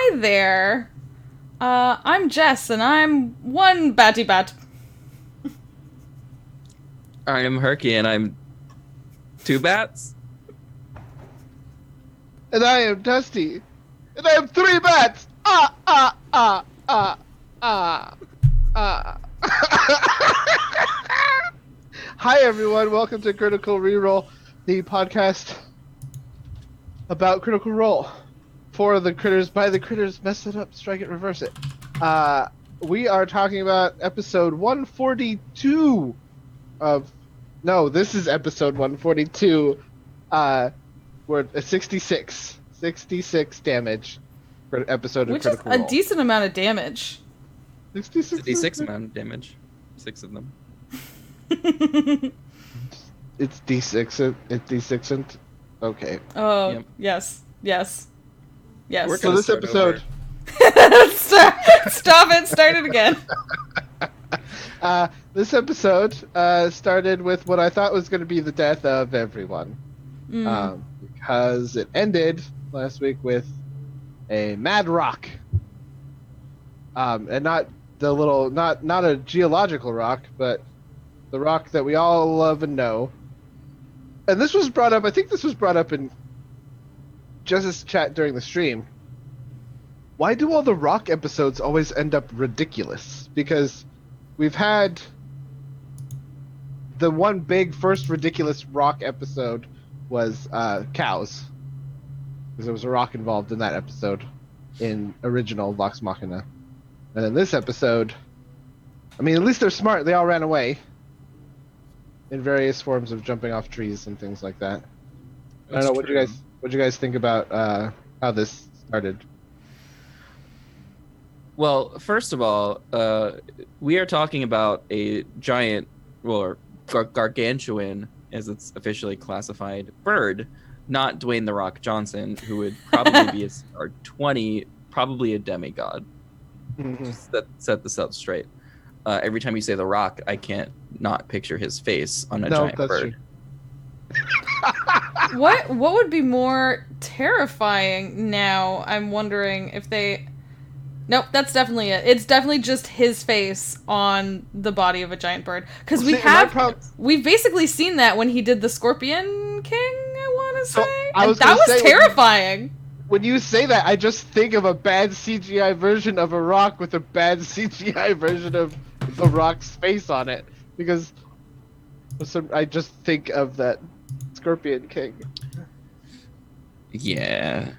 Hi there. I'm Jess, and I'm one batty bat. I'm Herky, and I'm two bats. And I am Dusty. And I have three bats. Hi everyone, welcome to Critical Reroll, the podcast about Critical Role. For the critters, by the critters, mess it up, strike it, reverse it. We are talking about episode 142 of... No, this is episode 142. We're at 66 damage for an episode Which of is Critical a Role. decent amount of damage. 66 D6 amount of damage. 6 of them. It's D6. It's D6. Okay. Oh, Yep. yes. We're So gonna this start episode, Stop it. Start it again. this episode started with what I thought was going to be the death of everyone, because it ended last week with a mad rock, and not the little, not a geological rock, but the rock that we all love and know. And this was brought up. I think this was brought up in Jess's chat during the stream. Why do all the rock episodes always end up ridiculous? Because we've had the one big first ridiculous rock episode was cows, because there was a rock involved in that episode in original Vox Machina. And in this episode, I mean, at least they're smart. They all ran away in various forms of jumping off trees and things like that. I don't know. What you guys think about how this started? Well, first of all, we are talking about a giant, or gargantuan, as it's officially classified, bird, not Dwayne "The Rock" Johnson, who would probably be a 20, probably a demigod. Just set this up straight. Every time you say "The Rock," I can't not picture his face on a giant bird. True. What would be more terrifying now? I'm wondering if they... Nope, that's definitely it. It's definitely just his face on the body of a giant bird. Because we've basically seen that when he did the Scorpion King, I want to say. That was terrifying. When you say that, I just think of a bad CGI version of a rock with a bad CGI version of the rock's face on it. Because I just think of that Scorpion King. Yeah.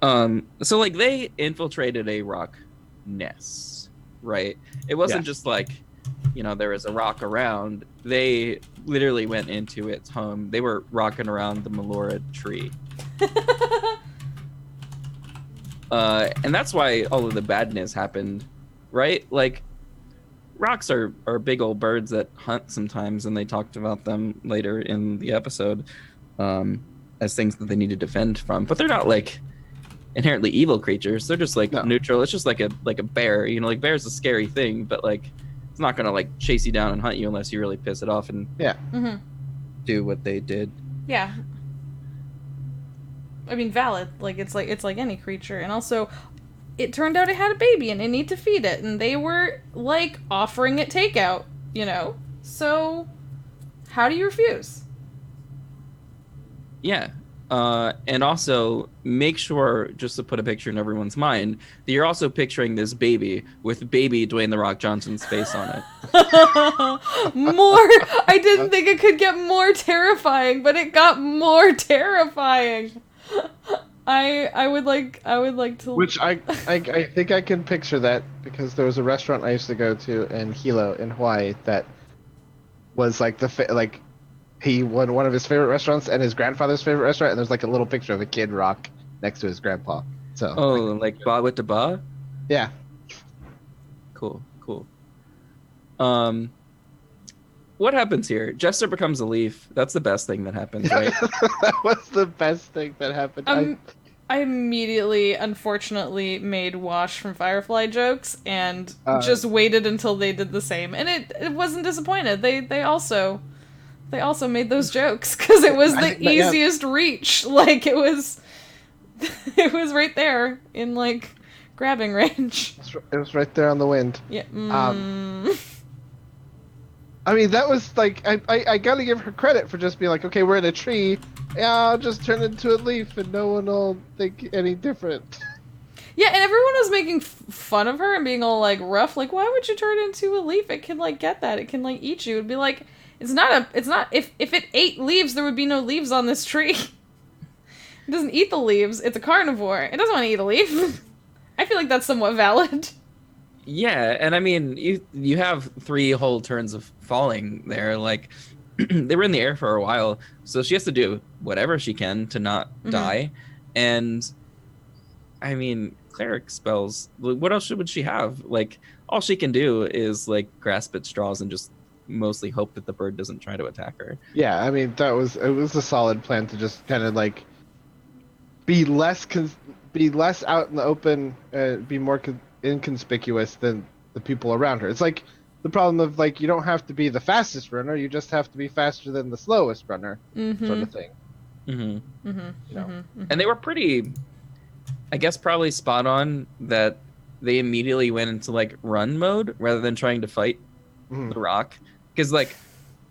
So like they infiltrated a rock nest, right? It wasn't just like, there was a rock around. They literally went into its home. They were rocking around the Melora tree. And that's why all of the badness happened, right? Like, rocks are big old birds that hunt sometimes, and they talked about them later in the episode as things that they need to defend from. But they're not like inherently evil creatures. They're just like neutral. It's just like a bear. Like bear's a scary thing, but like it's not gonna like chase you down and hunt you unless you really piss it off and do what they did. Yeah. I mean, valid. Like it's like any creature, and also, it turned out it had a baby and it needed to feed it, and they were like offering it takeout. So how do you refuse? Yeah. And also make sure, just to put a picture in everyone's mind, that you're also picturing this baby with baby Dwayne "The Rock" Johnson's face on it. I didn't think it could get more terrifying, but it got more terrifying. I would like to. Which I think I can picture that, because there was a restaurant I used to go to in Hilo in Hawaii that was like he won one of his favorite restaurants and his grandfather's favorite restaurant, and there's like a little picture of a kid rock next to his grandpa. So like ba with the ba? Yeah. Cool. What happens here? Jester becomes a leaf. That's the best thing that happens, right? That was the best thing that happened. I immediately, unfortunately, made Wash from Firefly jokes and just waited until they did the same, and it wasn't disappointed. They also made those jokes because it was the easiest reach. Like it was It was right there in like grabbing range. It was right there on the wind. Yeah. I mean, that was like I gotta give her credit for just being like, okay, we're in a tree. Yeah, I'll just turn into a leaf, and no one will think any different. Yeah, and everyone was making fun of her and being all like rough, like, why would you turn into a leaf? It can like get that. It can like eat you. It'd be like, it's not. If it ate leaves, there would be no leaves on this tree. It doesn't eat the leaves. It's a carnivore. It doesn't want to eat a leaf. I feel like that's somewhat valid. Yeah, and I mean, you have 3 whole turns of falling there. Like, they were in the air for a while, so she has to do whatever she can to not die. And I mean, cleric spells. What else would she have? Like, all she can do is like grasp at straws and just mostly hope that the bird doesn't try to attack her. Yeah, I mean, it was a solid plan to just kind of like be less out in the open, be more inconspicuous than the people around her. It's like the problem of like you don't have to be the fastest runner, you just have to be faster than the slowest runner, sort of thing. You know? And they were pretty, I guess, probably spot on that they immediately went into like run mode rather than trying to fight the rock. Because like,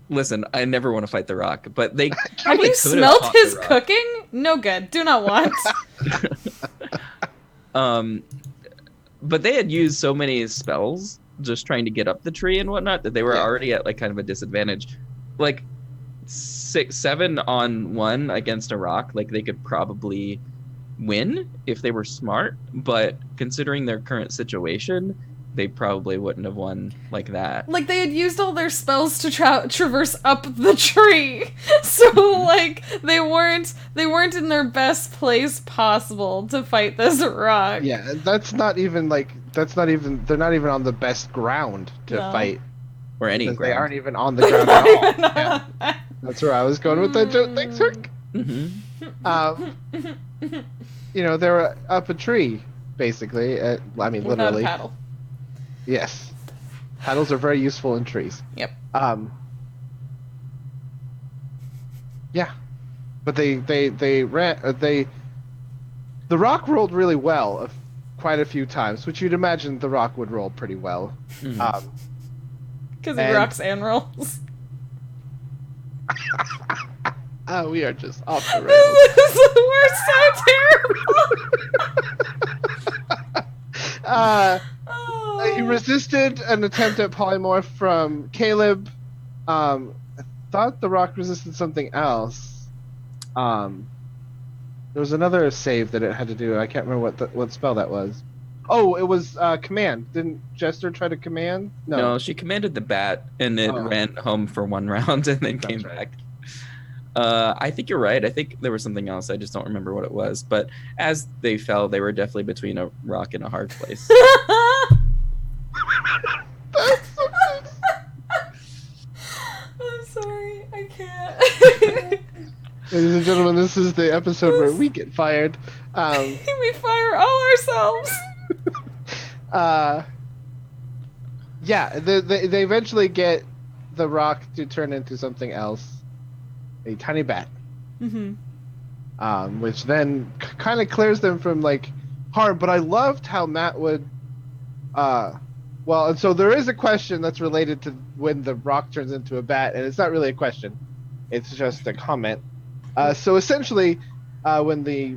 listen, I never want to fight the rock, but they have you smelt his cooking? No good. Do not want. But they had used so many spells just trying to get up the tree and whatnot that they were already at like kind of a disadvantage. Like 7-on-1 against a rock, like they could probably win if they were smart, but considering their current situation, they probably wouldn't have won like that. Like they had used all their spells to traverse up the tree, so like they weren't in their best place possible to fight this rock. Yeah, they're not even on the best ground to fight. Or any ground. They aren't even on the ground at all. Yeah. That's where I was going with that joke. Thanks, Rick. You know, they were up a tree, basically. I mean, Without literally. a paddle. Yes. Paddles are very useful in trees. Yep. Yeah. But the rock rolled really well quite a few times, which you'd imagine the rock would roll pretty well. Because he rocks and rolls. We are just off the rails. We're so terrible. He resisted an attempt at polymorph from Caleb. I thought the rock resisted something else. There was another save that it had to do. I can't remember what spell that was. Oh, it was command. Didn't Jester try to command? No, she commanded the bat, and it ran home for 1 round and then came back. I think you're right. I think there was something else. I just don't remember what it was. But as they fell, they were definitely between a rock and a hard place. I'm sorry. I can't. Ladies and gentlemen, this is the episode where we get fired. We fire all ourselves. Yeah, they eventually get the rock to turn into something else, a tiny bat. Which then kind of clears them from like harm. But I loved how Matt would, and so there is a question that's related to when the rock turns into a bat, and it's not really a question; it's just a comment. So essentially, when the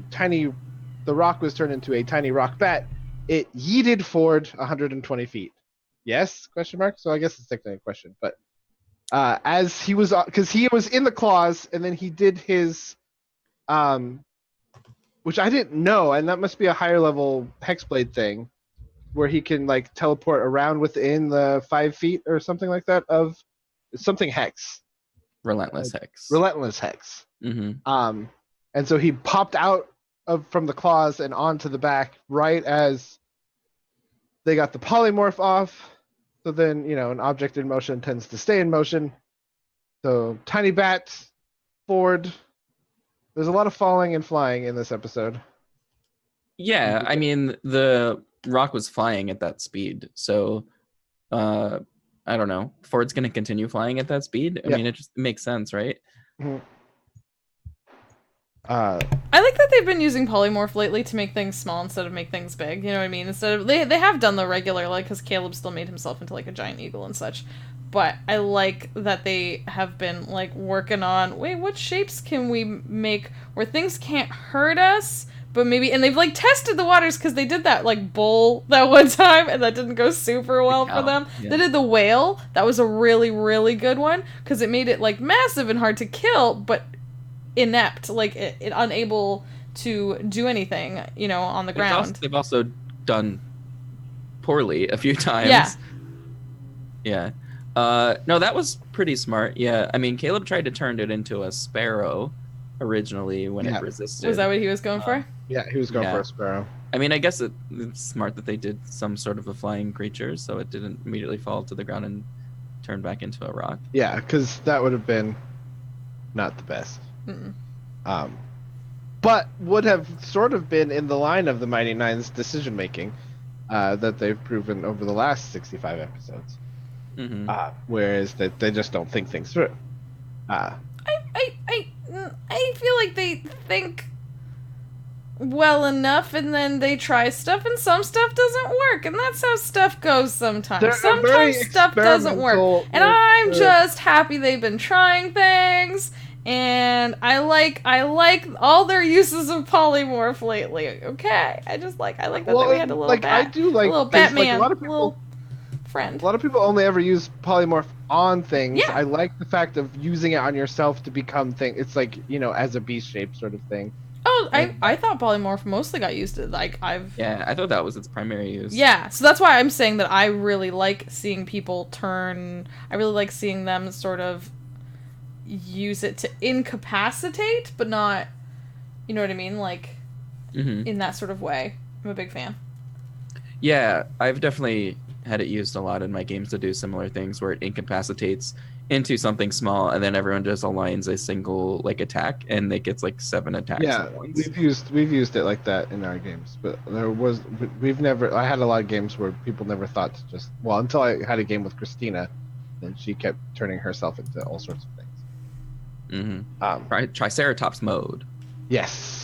rock was turned into a tiny rock bat, it yeeted forward 120 feet. Yes? Question mark. So I guess it's technically a question, but as he was, because he was in the claws, and then he did his, which I didn't know, and that must be a higher level hexblade thing, where he can like teleport around within the 5 feet or something like that of something hex. Relentless hex. Relentless hex. And so he popped out from the claws and onto the back right as they got the polymorph off. So then, an object in motion tends to stay in motion. So tiny bat forward. There's a lot of falling and flying in this episode. Yeah, I mean, the rock was flying at that speed. So, I don't know. Ford's going to continue flying at that speed. I mean, it just makes sense, right? I like that they've been using polymorph lately to make things small instead of make things big. You know what I mean? Instead of they have done the regular, like, because Caleb still made himself into like a giant eagle and such. But I like that they have been like working on, wait, what shapes can we make where things can't hurt us, but maybe, and they've like tested the waters because they did that like bull that one time and that didn't go super well for them. Yeah. They did the whale. That was a really, really good one because it made it like massive and hard to kill, but inept, like it unable to do anything, you know, on the ground. They've also done poorly a few times. Yeah. No, that was pretty smart. Yeah, I mean, Caleb tried to turn it into a sparrow originally when it resisted. Was that what he was going for? Yeah, he was going for a sparrow. I mean, I guess it's smart that they did some sort of a flying creature, so it didn't immediately fall to the ground and turn back into a rock. Yeah, because that would have been not the best. But would have sort of been in the line of the Mighty Nine's decision making that they've proven over the last 65 episodes. Whereas that they just don't think things through. I feel like they think well enough and then they try stuff and some stuff doesn't work, and that's how stuff goes sometimes. Sometimes stuff doesn't work. And I'm just happy they've been trying things, and I like all their uses of polymorph lately. Okay. I like that we had a little bat. I do like a little Batman, a lot of people, little friend. A lot of people only ever use polymorph on things. Yeah. I like the fact of using it on yourself to become thing. It's like, you know, as a beast shape sort of thing. Oh, I thought polymorph mostly got used to, like, Yeah, I thought that was its primary use. Yeah, so that's why I'm saying that I really like seeing people turn. I really like seeing them sort of use it to incapacitate, but not, you know what I mean? Like, in that sort of way. I'm a big fan. Yeah, I've definitely had it used a lot in my games to do similar things where it incapacitates into something small, and then everyone just aligns a single like attack, and it gets like 7 attacks. Yeah, at once. we've used it like that in our games, but we've never. I had a lot of games where people never thought to just until I had a game with Christina, and she kept turning herself into all sorts of things. Triceratops mode. Yes.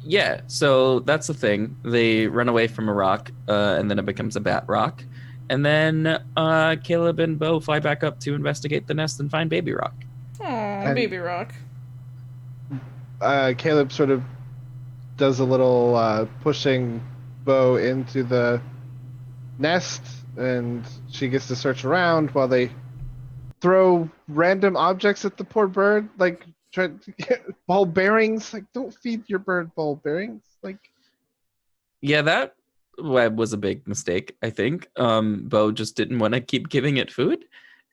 Yeah, so that's the thing. They run away from a rock, and then it becomes a bat rock. And then Caleb and Bo fly back up to investigate the nest and find Baby Rock. Aw, Baby Rock. Caleb sort of does a little pushing Bo into the nest, and she gets to search around while they throw random objects at the poor bird, like try to get ball bearings. Like, don't feed your bird ball bearings. Like, yeah, that web was a big mistake. I think Bo just didn't want to keep giving it food,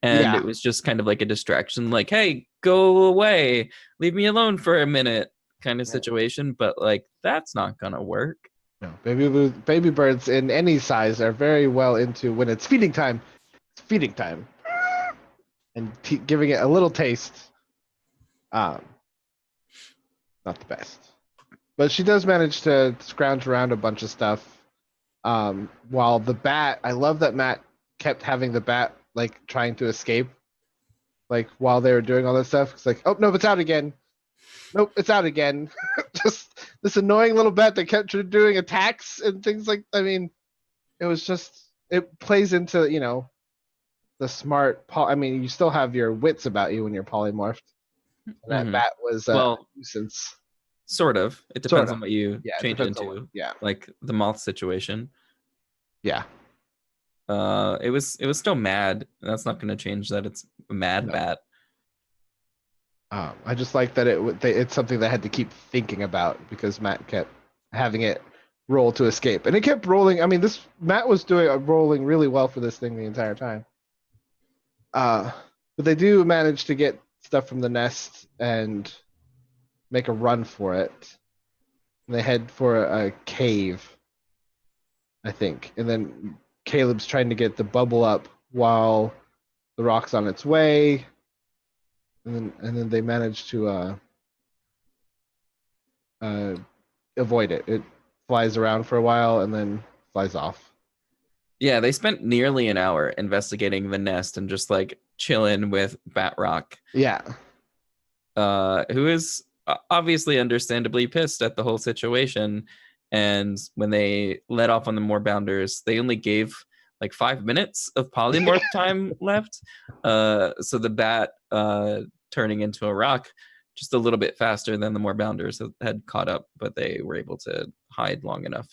and it was just kind of like a distraction. Like, hey, go away, leave me alone for a minute, kind of situation. But like, that's not gonna work. No, baby birds in any size are very well into when it's feeding time. It's feeding time, and giving it a little taste. Not the best, but she does manage to scrounge around a bunch of stuff. While the bat, I love that Matt kept having the bat like trying to escape, like while they were doing all that stuff. It's like, oh no, it's out again. Nope, it's out again. Just this annoying little bat that kept doing attacks and things like. I mean, it was just, it plays into, you know, the smart. I mean, you still have your wits about you when you're polymorphed. And that bat was a nuisance. Sort of. It depends on what you change it into. Yeah. Like the moth situation. Yeah. It was still mad. That's not going to change that. It's a mad bat. I just like that it's something that I had to keep thinking about because Matt kept having it roll to escape, and it kept rolling. I mean, Matt was rolling really well for this thing the entire time. But they do manage to get stuff from the nest and make a run for it. And they head for a cave, I think, and then Caleb's trying to get the bubble up while the rock's on its way. And then they manage to avoid it. It flies around for a while and then flies off. Yeah, they spent nearly an hour investigating the nest and just like chilling with Bat Rock. Yeah. who is obviously understandably pissed at the whole situation. And when they let off on the Moorbounders, they only gave like 5 minutes of polymorph time left. So the bat turning into a rock just a little bit faster than the Moorbounders had caught up, but they were able to hide long enough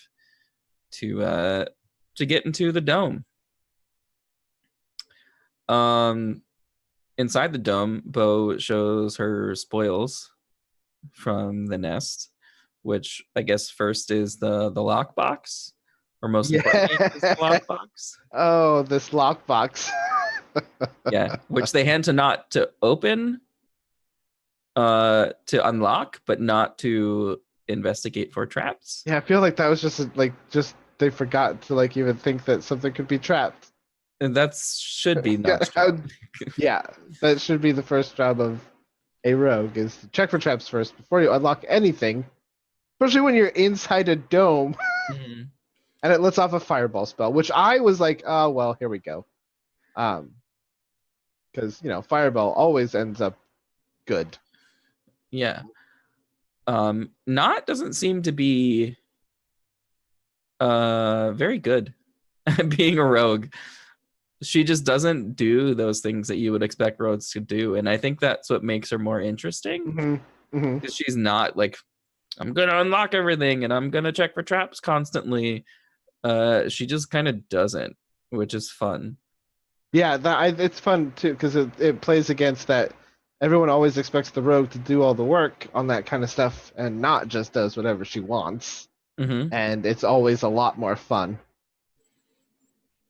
to get into the dome. Inside the dome, Bo shows her spoils from the nest, which I guess first is the lockbox, or most importantly, is the lockbox. Oh, this lockbox. Yeah, which they hand to Not to open, to unlock, but not to investigate for traps. Yeah, I feel like that was just they forgot to like even think that something could be trapped. And that should be not. Yeah, that should be the first job of a rogue, is to check for traps first before you unlock anything, especially when you're inside a dome. Mm-hmm. And it lets off a fireball spell, which I was like, oh well, here we go. Because fireball always ends up good. Yeah. Not doesn't seem to be very good at being a rogue. She just doesn't do those things that you would expect rogues to do, and I think that's what makes her more interesting. Because she's not like, I'm gonna unlock everything and I'm gonna check for traps constantly. She just kind of doesn't, which is fun. Yeah, it's fun too, because it plays against that. Everyone always expects the rogue to do all the work on that kind of stuff, and not just does whatever she wants. Mm-hmm. And it's always a lot more fun.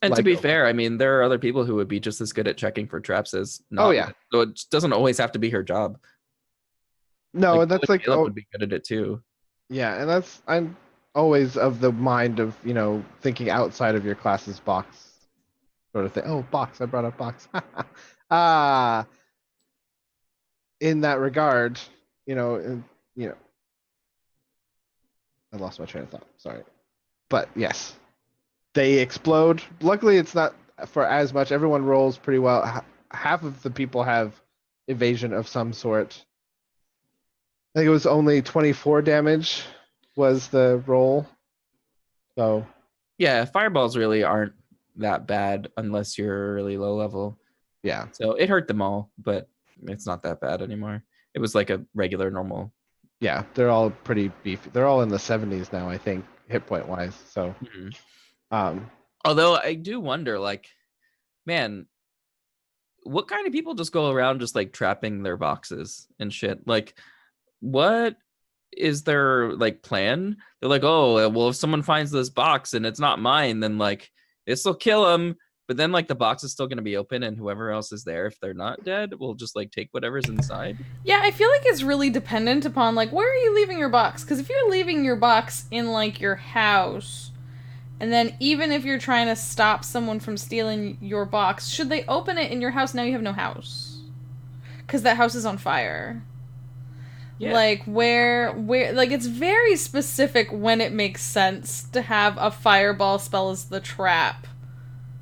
And to be fair, I mean, there are other people who would be just as good at checking for traps as not. Oh yeah. So it doesn't always have to be her job. No, and that's like Caleb would be good at it too. Yeah, and I'm always of the mind of thinking outside of your class's box, sort of thing. Oh, box! I brought up box. In that regard, I lost my train of thought. Sorry, but yes. They explode. Luckily, it's not for as much. Everyone rolls pretty well. Half of the people have evasion of some sort. I think it was only 24 damage was the roll. So yeah, fireballs really aren't that bad unless you're really low level. Yeah. So it hurt them all, but it's not that bad anymore. It was like a regular normal. Yeah, they're all pretty beefy. They're all in the 70s now, I think, hit point wise. So although I do wonder, like, man, what kind of people just go around just like trapping their boxes and shit? Like, what is their like plan? They're like, oh well, if someone finds this box and it's not mine, then like this will kill them. But then like the box is still going to be open, and whoever else is there, if they're not dead, will just like take whatever's inside. Yeah, I feel like it's really dependent upon like where are you leaving your box? Because if you're leaving your box in like your house, and then even if you're trying to stop someone from stealing your box, should they open it in your house? Now you have no house, because that house is on fire. Yeah. Like where like it's very specific when it makes sense to have a fireball spell as the trap.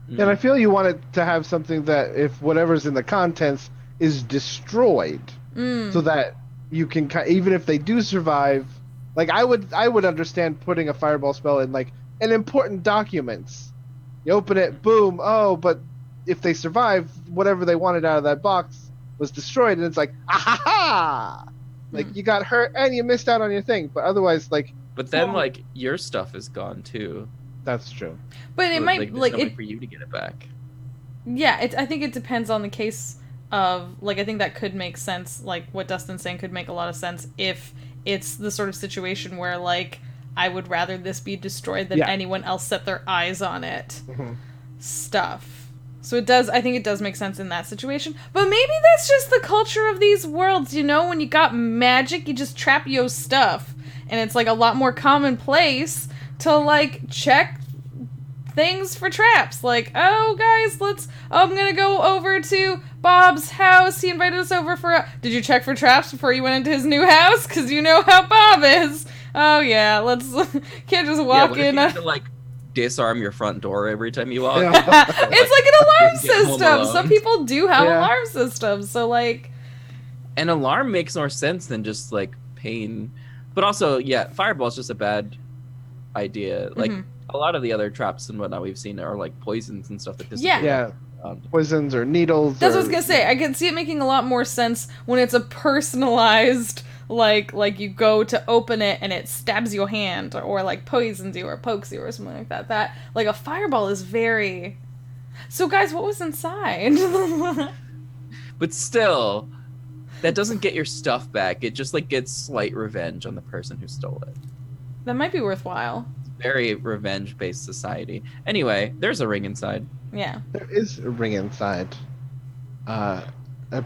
And I feel you want it to have something that if whatever's in the contents is destroyed, so that you can, even if they do survive, like I would understand putting a fireball spell in like an important documents. You open it, boom, oh, but if they survive, whatever they wanted out of that box was destroyed, and it's like, ah-ha-ha! Like you got hurt and you missed out on your thing, but otherwise, like. But then, like your stuff is gone too. That's true. But it might like no way for you to get it back. Yeah, I think it depends on the case of like I think that could make sense. Like what Dustin's saying could make a lot of sense if it's the sort of situation where like I would rather this be destroyed than anyone else set their eyes on it. Stuff. So it does. I think it does make sense in that situation. But maybe that's just the culture of these worlds. When you got magic, you just trap your stuff, and it's like a lot more commonplace to like check things for traps. Like, oh guys, I'm gonna go over to Bob's house. He invited us over for did you check for traps before you went into his new house? Because you know how Bob is. Oh yeah, can't just walk in. You have to like disarm your front door every time you walk. It's like an alarm system. Some people do have alarm systems, so like An alarm makes more sense than just like pain, but also fireball is just a bad idea. Like a lot of the other traps and whatnot we've seen are like poisons and stuff that disappear. Yeah, poisons or needles. That's what I was gonna say. I can see it making a lot more sense when it's a personalized, like you go to open it and it stabs your hand, or like poisons you or pokes you or something like that. That like a fireball is very. So guys, what was inside? But still, that doesn't get your stuff back. It just like gets slight revenge on the person who stole it. That might be worthwhile. Very revenge-based society. Anyway, there's a ring inside. Yeah. There is a ring inside. A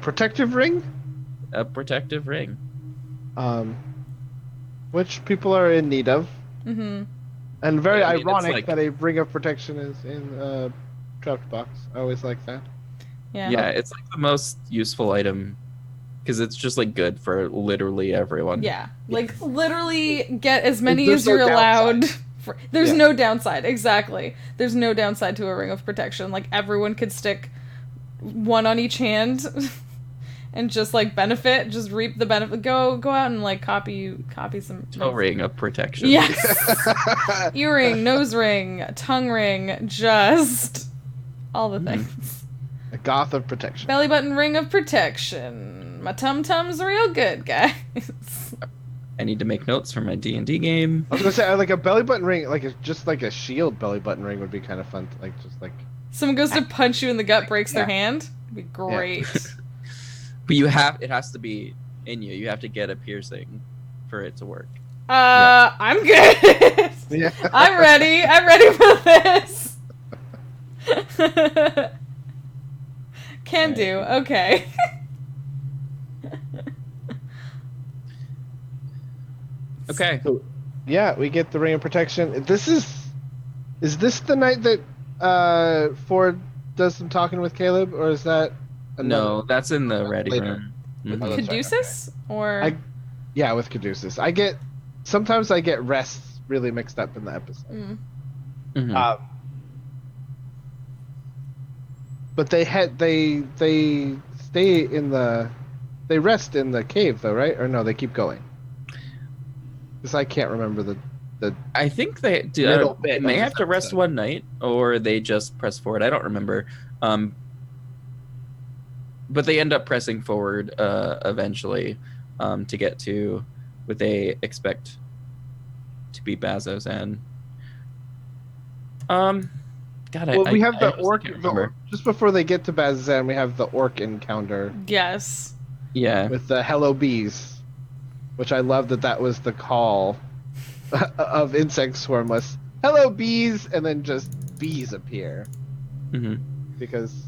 protective ring? A protective ring. Which people are in need of. Mm-hmm. And very I mean, ironic like... that a ring of protection is in a trapped box. I always like that. Yeah, it's like the most useful item because it's just like good for literally everyone. Yeah, like literally get as many There's as you're no allowed. downside. There's no downside, exactly. There's no downside to a ring of protection. Like everyone could stick one on each hand and just like benefit, just reap the benefit. Go out and like copy some. A ring of protection. Yes. Earring, nose ring, tongue ring, just all the things. A goth of protection. Belly button ring of protection. My tum-tum's real good, guys. I need to make notes for my D&D game. I was gonna say like a belly button ring, just like a shield belly button ring would be kind of fun. Someone goes to punch you in the gut, breaks their hand. It'd be great. But it has to be in you. You have to get a piercing for it to work. I'm good. Yeah. I'm ready for this. Can do. Okay. Okay. So, yeah, we get the ring of protection. Is this the night that Ford does some talking with Caleb, or is that no? That's in the ready room. With Oh, that's Caduceus or with Caduceus. Sometimes I get rests really mixed up in the episode. Mm-hmm. But they stay they rest in the cave though, right? Or no, they keep going. Because I can't remember the. I think they do. They may have to rest one night, or they just press forward. I don't remember. But they end up pressing forward eventually to get to what they expect to be Bazzoxan. We have the orc. Just before they get to Bazzoxan, we have the orc encounter. yes. Yeah. With the hello bees, which I love that was the call of Insect Swarm was hello bees, and then just bees appear. Mm-hmm. Because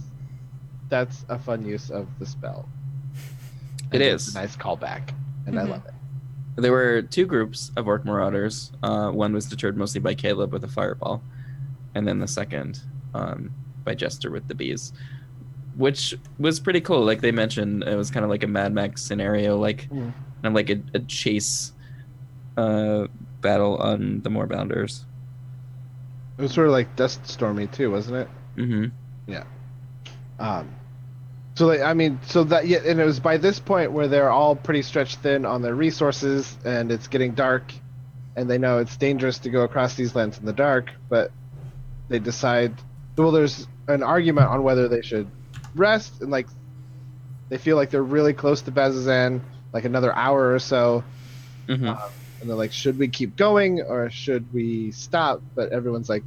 that's a fun use of the spell. It is a nice callback, and I love it. There were two groups of orc marauders. One was deterred mostly by Caleb with a fireball, and then the second by Jester with the bees, which was pretty cool. Like they mentioned, it was kind of like a Mad Max scenario, like kind of like a chase battle on the Moorbounders. It was sort of like Dust Stormy too, wasn't it? Mm-hmm. Yeah. And it was by this point where they're all pretty stretched thin on their resources, and it's getting dark, and they know it's dangerous to go across these lands in the dark, but they decide. Well, there's an argument on whether they should rest, and like they feel like they're really close to Bazzoxan, like another hour or so, Mm-hmm. and they're like, should we keep going or should we stop? But everyone's like,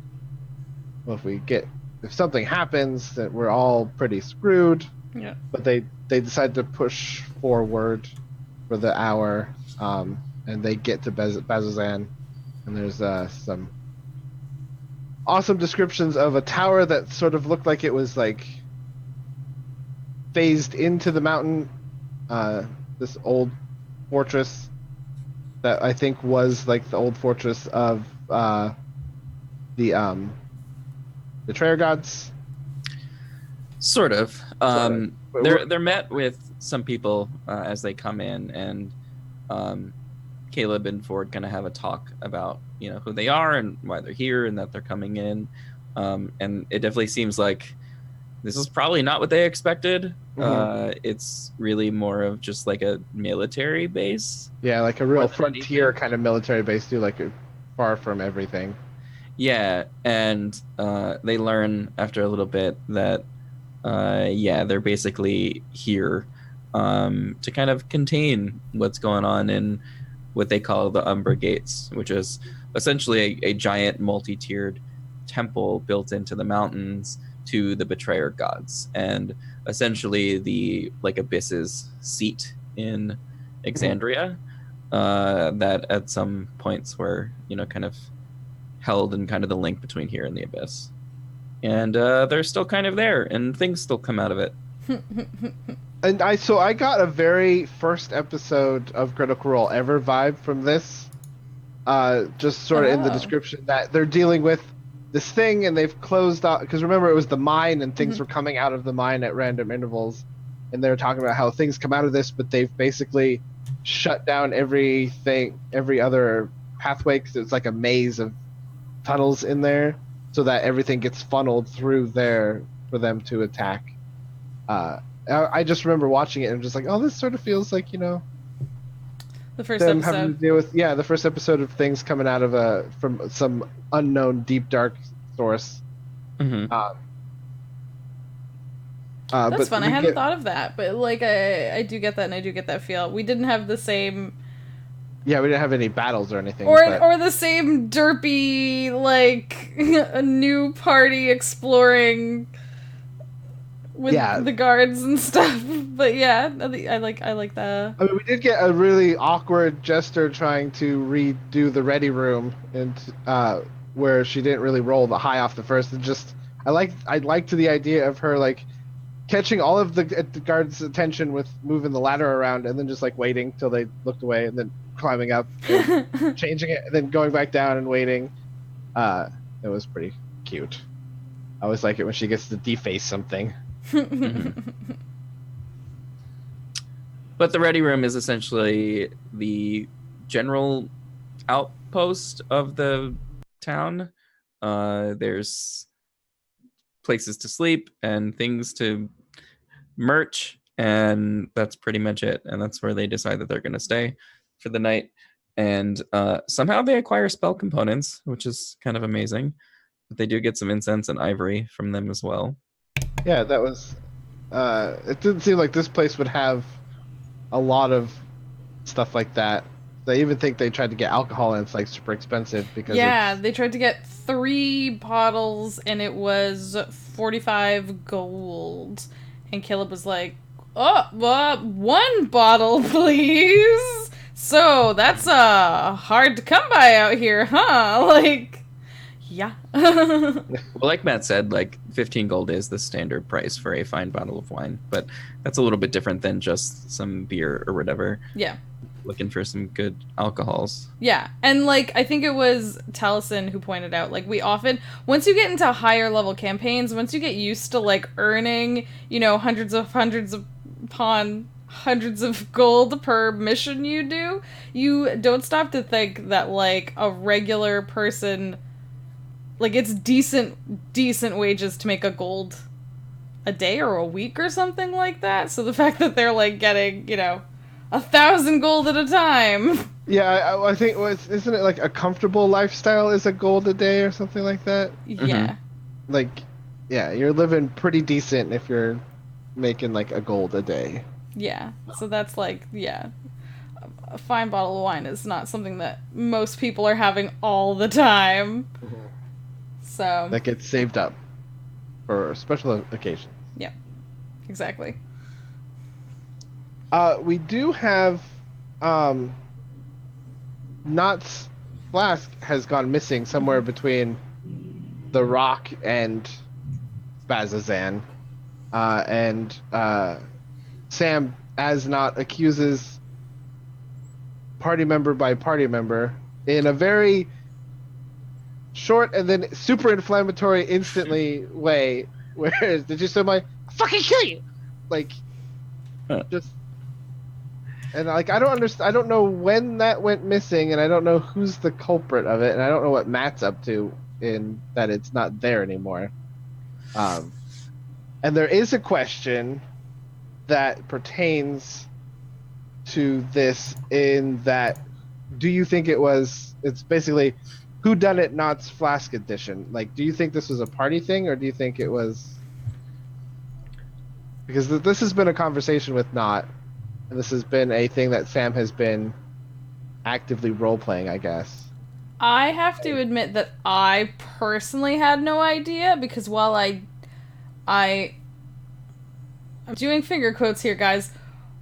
well, if something happens, that we're all pretty screwed. Yeah. But they decide to push forward for the hour, and they get to Bazzoxan, and there's some awesome descriptions of a tower that sort of looked like it was like phased into the mountain. This old fortress that I think was like the old fortress of the Betrayer Gods. Sort of. They're met with some people as they come in, and Caleb and Ford kind of have a talk about who they are and why they're here and that they're coming in, and it definitely seems like this is probably not what they expected. Mhm. It's really more of just like a military base. Yeah, like a real More than frontier anything. kind of military base too, like far from everything. Yeah, and they learn after a little bit that yeah, they're basically here to kind of contain what's going on in what they call the Umbra Gates, which is essentially a giant multi-tiered temple built into the mountains to the betrayer gods, and essentially the like Abyss's seat in Exandria. That at some points were kind of held in kind of the link between here and the Abyss, and they're still kind of there, and things still come out of it. And I got a very first episode of Critical Role ever vibe from this. Just sort of in the Oh. description that they're dealing with this thing and they've closed out because remember it was the mine and things were coming out of the mine at random intervals, and they were talking about how things come out of this, but they've basically shut down everything, every other pathway because it's like a maze of tunnels in there, so that everything gets funneled through there for them to attack. I just remember watching it and just like, oh, this sort of feels like The first them having to episode. deal with the first episode of things coming out of from some unknown deep dark source. Mm-hmm. That's But fun. I we hadn't get thought of that, but like I do get that, and I do get that feel. We didn't have the same we didn't have any battles or anything, or but the same derpy like a new party exploring with yeah. the guards and stuff. But yeah, I like the I mean, we did get a really awkward jester trying to redo the ready room, and where she didn't really roll the high off the first. And just I liked the idea of her like catching all of the guards' attention with moving the ladder around, and then just like waiting till they looked away, and then climbing up, and changing it, and then going back down and waiting. It was pretty cute. I always like it when she gets to deface something. Mm-hmm. But the ready room is essentially the general outpost of the town. There's places to sleep and things to merch, and that's pretty much it. And that's where they decide that they're going to stay for the night. And somehow they acquire spell components, which is kind of amazing. But they do get some incense and ivory from them as well. Yeah, that was. It didn't seem like this place would have a lot of stuff like that. I even think they tried to get alcohol, and it's like super expensive because yeah, it's they tried to get 3 bottles, and it was 45 gold. And Caleb was like, "Oh, 1 bottle, please." So that's hard to come by out here, huh? Like, yeah. Well, like Matt said, like 15 gold is the standard price for a fine bottle of wine, but that's a little bit different than just some beer or whatever. Yeah. Looking for some good alcohols. Yeah, and like I think it was Taliesin who pointed out, like we often, once you get into higher level campaigns, once you get used to like earning, hundreds upon hundreds of gold per mission you do, you don't stop to think that like a regular person, like it's decent wages to make a gold a day or a week or something like that. So the fact that they're like getting, 1,000 gold at a time. yeah. I think isn't it like a comfortable lifestyle is a gold a day or something like that? Yeah. Like, yeah, you're living pretty decent if you're making like a gold a day. Yeah. So that's like, yeah. A fine bottle of wine is not something that most people are having all the time. So. That gets saved up for special occasions. Yeah. Exactly. We do have Knott's flask has gone missing somewhere between the Rock and Spazazan. And Sam, as Knott, accuses party member by party member in a very short and then super inflammatory instantly way. Where did you say my fucking kill you? Like, just. And like I don't understand. I don't know when that went missing, and I don't know who's the culprit of it, and I don't know what Matt's up to in that it's not there anymore. And And there is a question that pertains to this in that, do you think it's basically who done it Knott's Flask edition? Like, do you think this was a party thing, or do you think it was, because this has been a conversation with Knott, and this has been a thing that Sam has been actively role-playing, I guess. I have to admit that I personally had no idea, because while I'm doing finger quotes here, guys,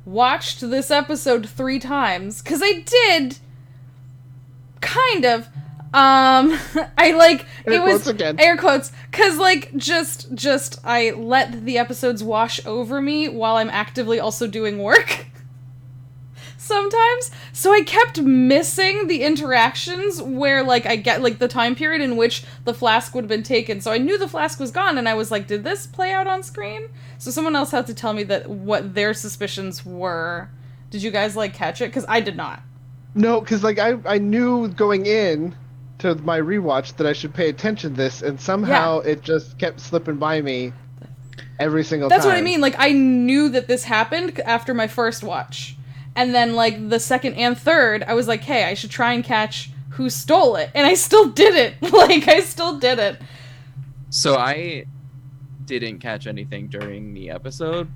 watched this episode 3 times, because I did kind of I like Air it was quotes again. air quotes, because like just I let the episodes wash over me while I'm actively also doing work sometimes, so I kept missing the interactions where like I get like the time period in which the flask would have been taken. So I knew the flask was gone, and I was like, did this play out on screen? So someone else had to tell me that what their suspicions were. Did you guys like catch it? Because I did not. No, because like I knew going in to my rewatch that I should pay attention to this, and somehow it just kept slipping by me every single time. That's what I mean. Like, I knew that this happened after my first watch. And then, like, the second and third, I was like, hey, I should try and catch who stole it. And I still did it. Like, I still did it. So I didn't catch anything during the episode,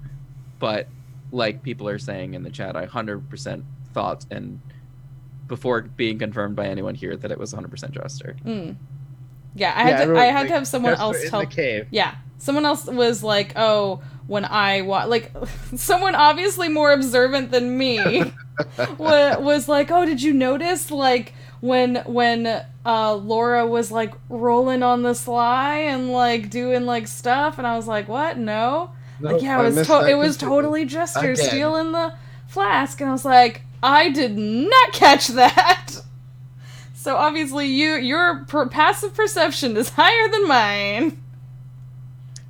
but like people are saying in the chat, I 100% thought, and before being confirmed by anyone here, that it was 100% Jester. Yeah, I had to have someone else tell. In the cave. Yeah, someone else was like, "Oh, when I like someone obviously more observant than me was like, "Oh, did you notice like when Laura was like rolling on the sly and like doing like stuff?" And I was like, "What? No." Nope, like, yeah, it was totally Jester stealing the flask, and I was like, I did not catch that. So obviously your passive perception is higher than mine.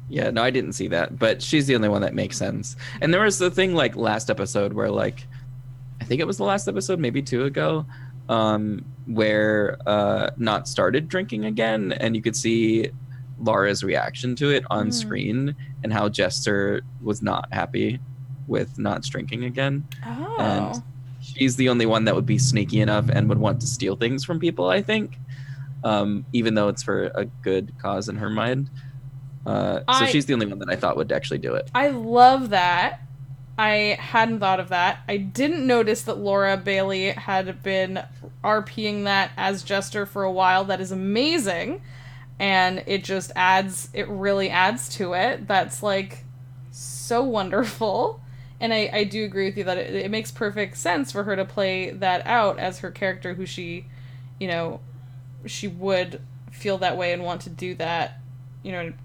Yeah, no, I didn't see that, but she's the only one that makes sense. And there was the thing like last episode where like, I think it was the last episode, maybe 2 ago, where Knott started drinking again, and you could see Laura's reaction to it on screen, and how Jester was not happy with Knott's drinking again. Oh. And she's the only one that would be sneaky enough and would want to steal things from people, I think, even though it's for a good cause in her mind. So she's the only one that I thought would actually do it. I love that. I hadn't thought of that. I didn't notice that Laura Bailey had been RPing that as Jester for a while. That is amazing. And it really adds to it. That's like so wonderful. And I do agree with you that it makes perfect sense for her to play that out as her character, who she would feel that way and want to do that.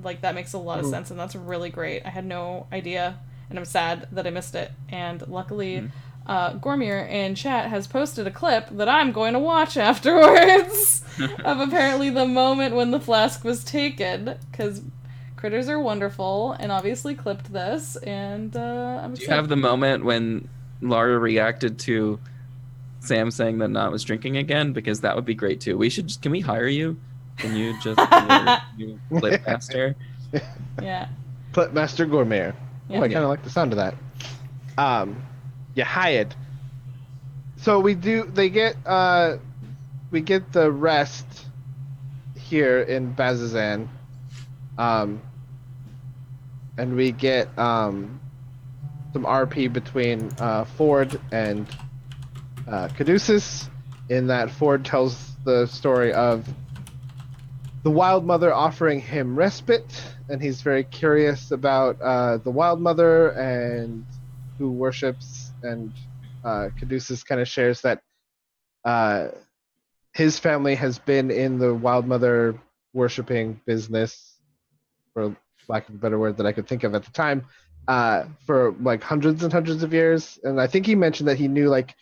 Like, that makes a lot of sense, and that's really great. I had no idea, and I'm sad that I missed it. And luckily, Gormier in chat has posted a clip that I'm going to watch afterwards of apparently the moment when the flask was taken, because critters are wonderful, and obviously clipped this, and I'm excited. Do you have the moment when Laura reacted to Sam saying that Knott was drinking again? Because that would be great too. Can we hire you? Can you just you clip master? Yeah. Clip master Gourmet. Yeah. Oh, I kind of like the sound of that. You hired. So we get the rest here in Bazazan. And we get some RP between Ford and Caduceus, in that Ford tells the story of the Wild Mother offering him respite, and he's very curious about the Wild Mother and who worships, and Caduceus kind of shares that his family has been in the Wild Mother worshipping business, for lack of a better word that I could think of at the time, for like hundreds and hundreds of years. And I think he mentioned that he knew like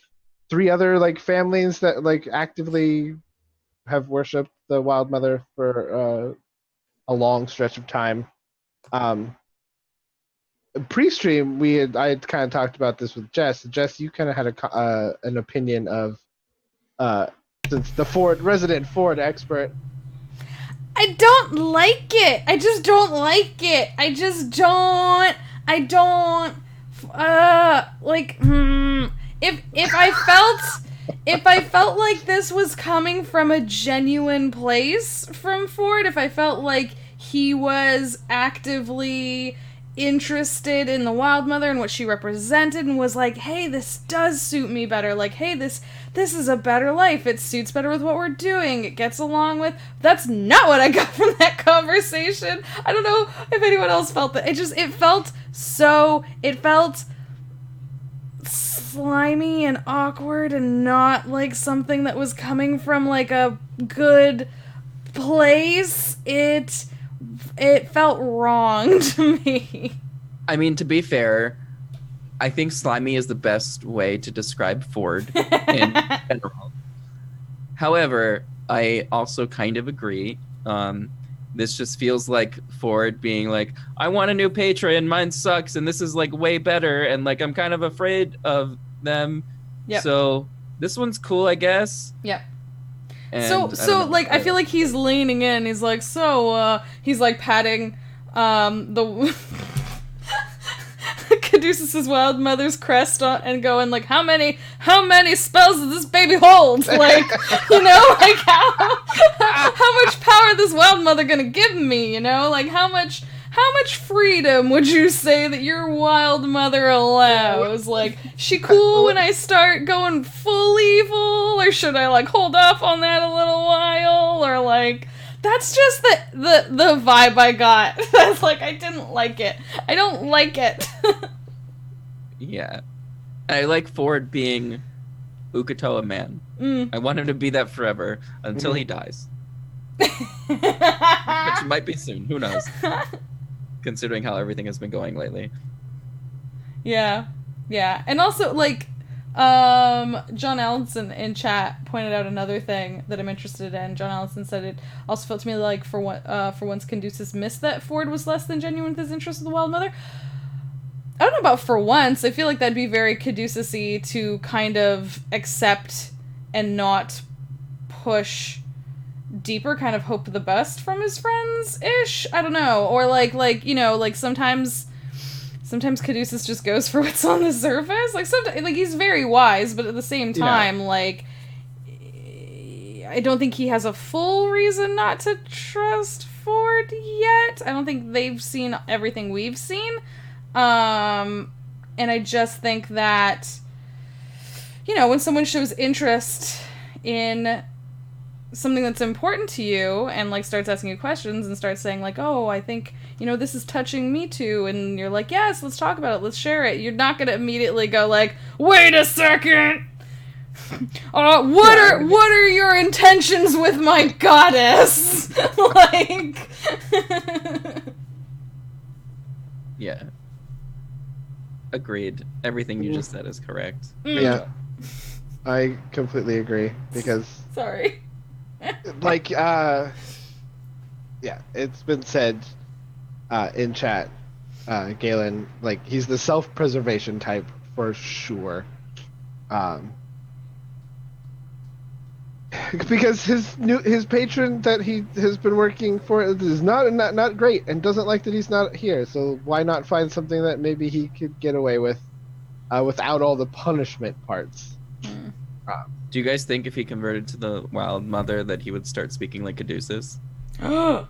3 other like families that like actively have worshipped the Wild Mother for a long stretch of time. Pre-stream, I had kind of talked about this with Jess. Jess, you kind of had an opinion of since the resident Ford expert. I don't like it. I just don't like it. I don't like if I felt like this was coming from a genuine place from Ford, if I felt like he was actively interested in the Wild Mother and what she represented and was like, hey, this does suit me better, like, hey, this is a better life, it suits better with what we're doing, it gets along with, that's not what I got from that conversation. I don't know if anyone else felt that. It felt slimy and awkward and not like something that was coming from like a good place. It felt wrong to me. I mean, to be fair, I think slimy is the best way to describe Ford in general. However, I also kind of agree. This just feels like Ford being like, I want a new patron, mine sucks, and this is like way better, and like I'm kind of afraid of them. Yep. So this one's cool, I guess. Yep. And So like I feel like he's leaning in. He's like, he's like patting the Caduceus's Wild Mother's crest on, and going like, how many spells does this baby hold? Like, you know, like how much power this Wild Mother gonna give me? You know, like how much freedom would you say that your Wild Mother allows? Like, she cool when I start going full evil, or should I like hold off on that a little while? Or like, that's just the vibe I got. That's like, I didn't like it. I don't like it. Yeah. I like Ford being Ukatoa man. I want him to be that forever until he dies. Which might be soon. Who knows? Considering how everything has been going lately. Yeah. And also, like, John Allison in chat pointed out another thing that I'm interested in. John Allison said it also felt to me like for once Caduceus missed that Ford was less than genuine with his interest in the Wild Mother. I don't know about for once. I feel like that'd be very Caduceus-y to kind of accept and not push deeper, kind of hope the best from his friends-ish. I don't know. Or like you know, like sometimes Caduceus just goes for what's on the surface. Like sometimes, like he's very wise, but at the same time, like I don't think he has a full reason not to trust Ford yet. I don't think they've seen everything we've seen. And I just think that, you know, when someone shows interest in something that's important to you and like starts asking you questions and starts saying like, oh, I think, you know, this is touching me too, and you're like, yes, let's talk about it, let's share it, you're not gonna immediately go like, wait a second, what are your intentions with my goddess? Like Yeah. Agreed. Everything you just said is correct. Yeah. I completely agree, because sorry. like yeah, it's been said in chat, Galen, like he's the self-preservation type for sure, because his patron that he has been working for is not great and doesn't like that he's not here, so why not find something that maybe he could get away with without all the punishment parts. Do you guys think if he converted to the Wild Mother that he would start speaking like Caduceus? That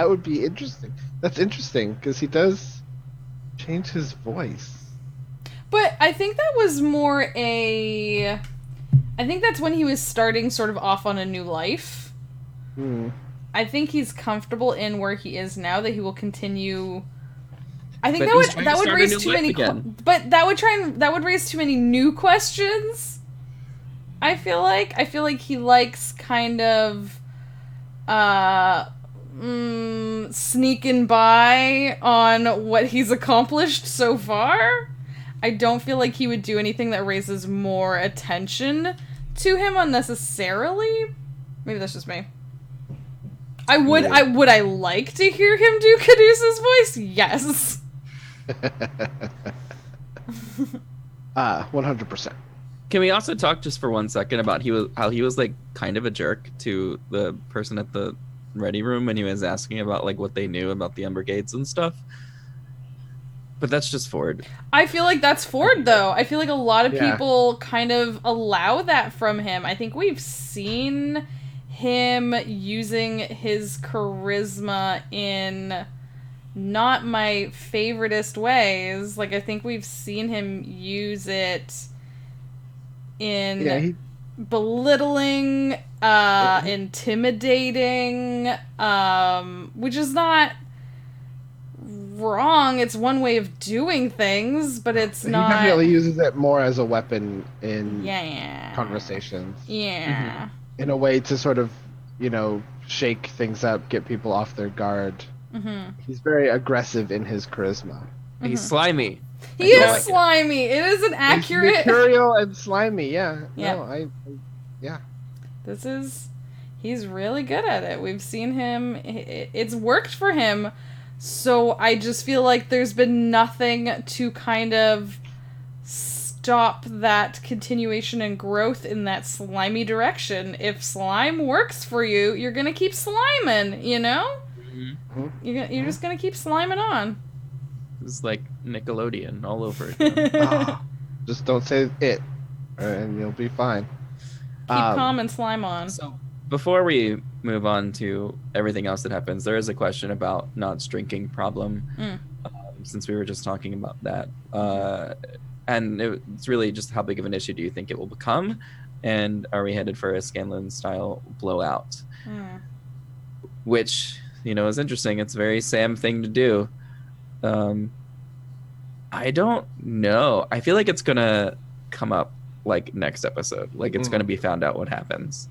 would be interesting. That's interesting, because he does change his voice. But I think that was more I think that's when he was starting sort of off on a new life. I think he's comfortable in where he is now, that he will continue. I think that would raise too many that would raise too many new questions. I feel like he likes kind of sneaking by on what he's accomplished so far. I don't feel like he would do anything that raises more attention to him unnecessarily. Maybe that's just me. Would I like to hear him do Caduceus' voice? Yes. 100%. Can we also talk just for 1 second about how he was like kind of a jerk to the person at the ready room when he was asking about like what they knew about the Ember Gates and stuff? But that's just Ford. I feel like that's Ford, though. I feel like a lot of Yeah. people kind of allow that from him. I think we've seen him using his charisma in not my favoritist ways. Like, I think we've seen him use it in belittling, intimidating, which is not wrong. It's one way of doing things, but it's He not. definitely uses it more as a weapon in Yeah. conversations. Yeah. In a way to sort of, shake things up, get people off their guard. Mm-hmm. He's very aggressive in his charisma. He's slimy. He is slimy. It is an accurate. He's mercurial and slimy. Yeah. Yeah. No, He's really good at it. We've seen him. It's worked for him. So I just feel like there's been nothing to kind of stop that continuation and growth in that slimy direction. If slime works for you, you're gonna keep sliming, you know? Mm-hmm. You're just gonna keep sliming on. It's like Nickelodeon all over again. just don't say it, and you'll be fine. Keep calm and slime on. So before we move on to everything else that happens, there is a question about Nod's drinking problem, since we were just talking about that. And it's really just how big of an issue do you think it will become? And are we headed for a Scanlan-style blowout? Which, is interesting. It's a very Sam thing to do. I don't know. I feel like it's going to come up like next episode. Like it's going to be found out what happens.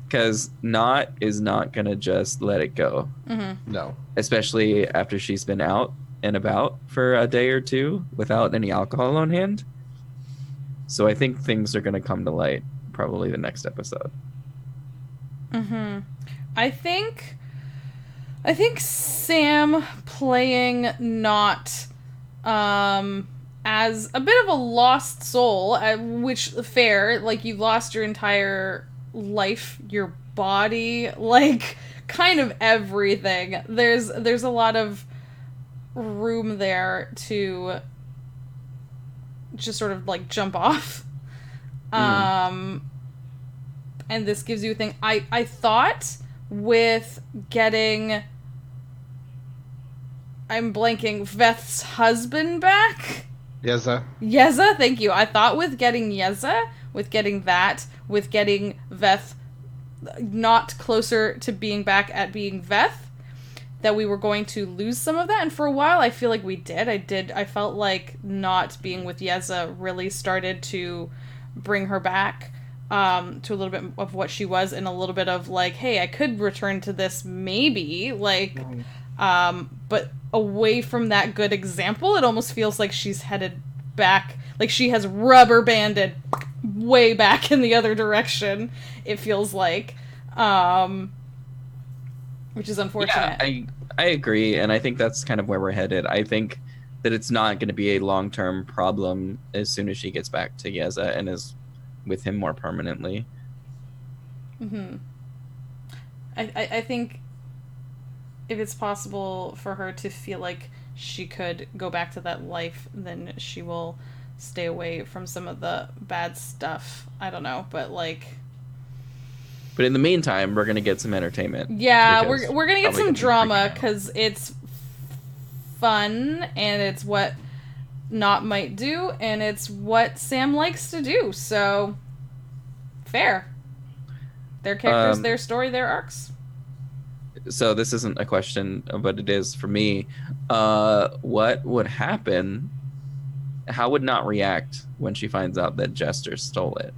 Because Nott is not going to just let it go. Mm-hmm. No. Especially after she's been out and about for a day or two without any alcohol on hand. So I think things are going to come to light probably the next episode. Mm-hmm. I think Sam playing Nott as a bit of a lost soul, which fair, like you lost your entire life, your body, like kind of everything. There's a lot of room there to just sort of like jump off. And this gives you a thing. I thought with getting, I'm blanking, Veth's husband back. Yeza, thank you. I thought with getting Yeza, with getting Veth not closer to being back at being Veth, that we were going to lose some of that. And for a while, I feel like we did. I felt like not being with Yeza really started to bring her back to a little bit of what she was, and a little bit of like, hey, I could return to this maybe, like, but away from that good example, it almost feels like she's headed back, like she has rubber banded way back in the other direction, it feels like, which is unfortunate. Yeah, I agree, and I think that's kind of where we're headed. I think that it's not going to be a long-term problem as soon as she gets back to Yeza and is with him more permanently. I think if it's possible for her to feel like she could go back to that life, then she will stay away from some of the bad stuff. I don't know, but like... But in the meantime, we're going to get some entertainment. Yeah, we're going to get some drama, because it's fun, and it's what Nott might do, and it's what Sam likes to do, so... Fair. Their characters, their story, their arcs. So this isn't a question, but it is for me. What would happen? How would Nott react when she finds out that Jester stole it?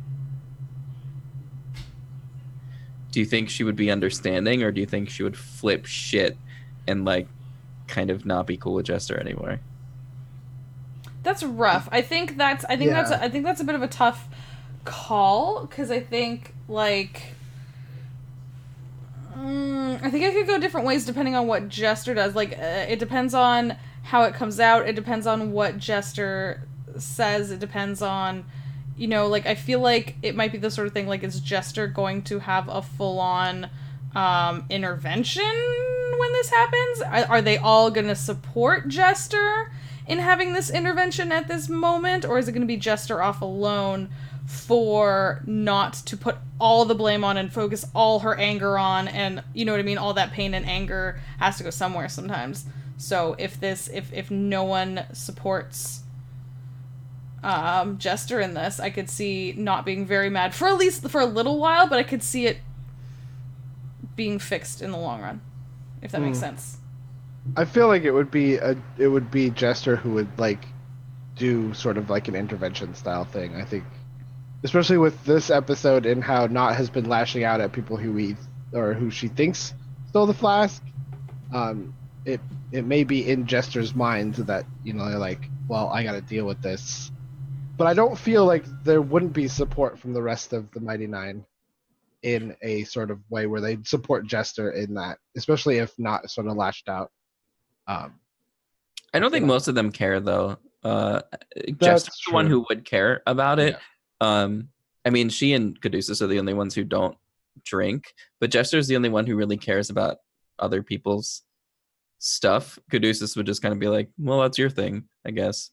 Do you think she would be understanding, or do you think she would flip shit and like kind of not be cool with Jester anymore? That's rough. I think that's a bit of a tough call, because I think like I think it could go different ways depending on what Jester does. Like it depends on how it comes out. It depends on what Jester says. It depends on like I feel like it might be the sort of thing like is Jester going to have a full-on intervention when this happens? Are they all going to support Jester in having this intervention at this moment, or is it going to be Jester off alone for not to put all the blame on and focus all her anger on, and you know what I mean, all that pain and anger has to go somewhere sometimes. So if no one supports Jester in this, I could see not being very mad for at least for a little while, but I could see it being fixed in the long run, if that makes sense. I feel like it would be Jester who would like do sort of like an intervention style thing. I think, especially with this episode and how Not has been lashing out at people who she thinks stole the flask. It may be in Jester's mind that they're like, well, I got to deal with this, but I don't feel like there wouldn't be support from the rest of the Mighty Nine in a sort of way where they support Jester in that, especially if Not sort of lashed out. I don't think most of them care though. Jester's the true. one who would care about it. Yeah. I mean, she and Caduceus are the only ones who don't drink, but Jester's the only one who really cares about other people's stuff. Caduceus would just kind of be like, well, that's your thing, I guess.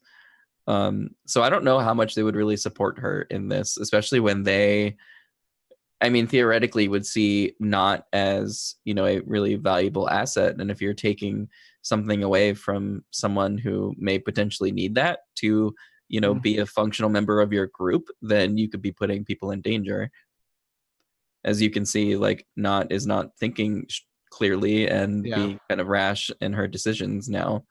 So I don't know how much they would really support her in this, especially when they, I mean, theoretically would see Not as, a really valuable asset. And if you're taking something away from someone who may potentially need that to, be a functional member of your group, then you could be putting people in danger. As you can see, like, Not is not thinking clearly and being kind of rash in her decisions now.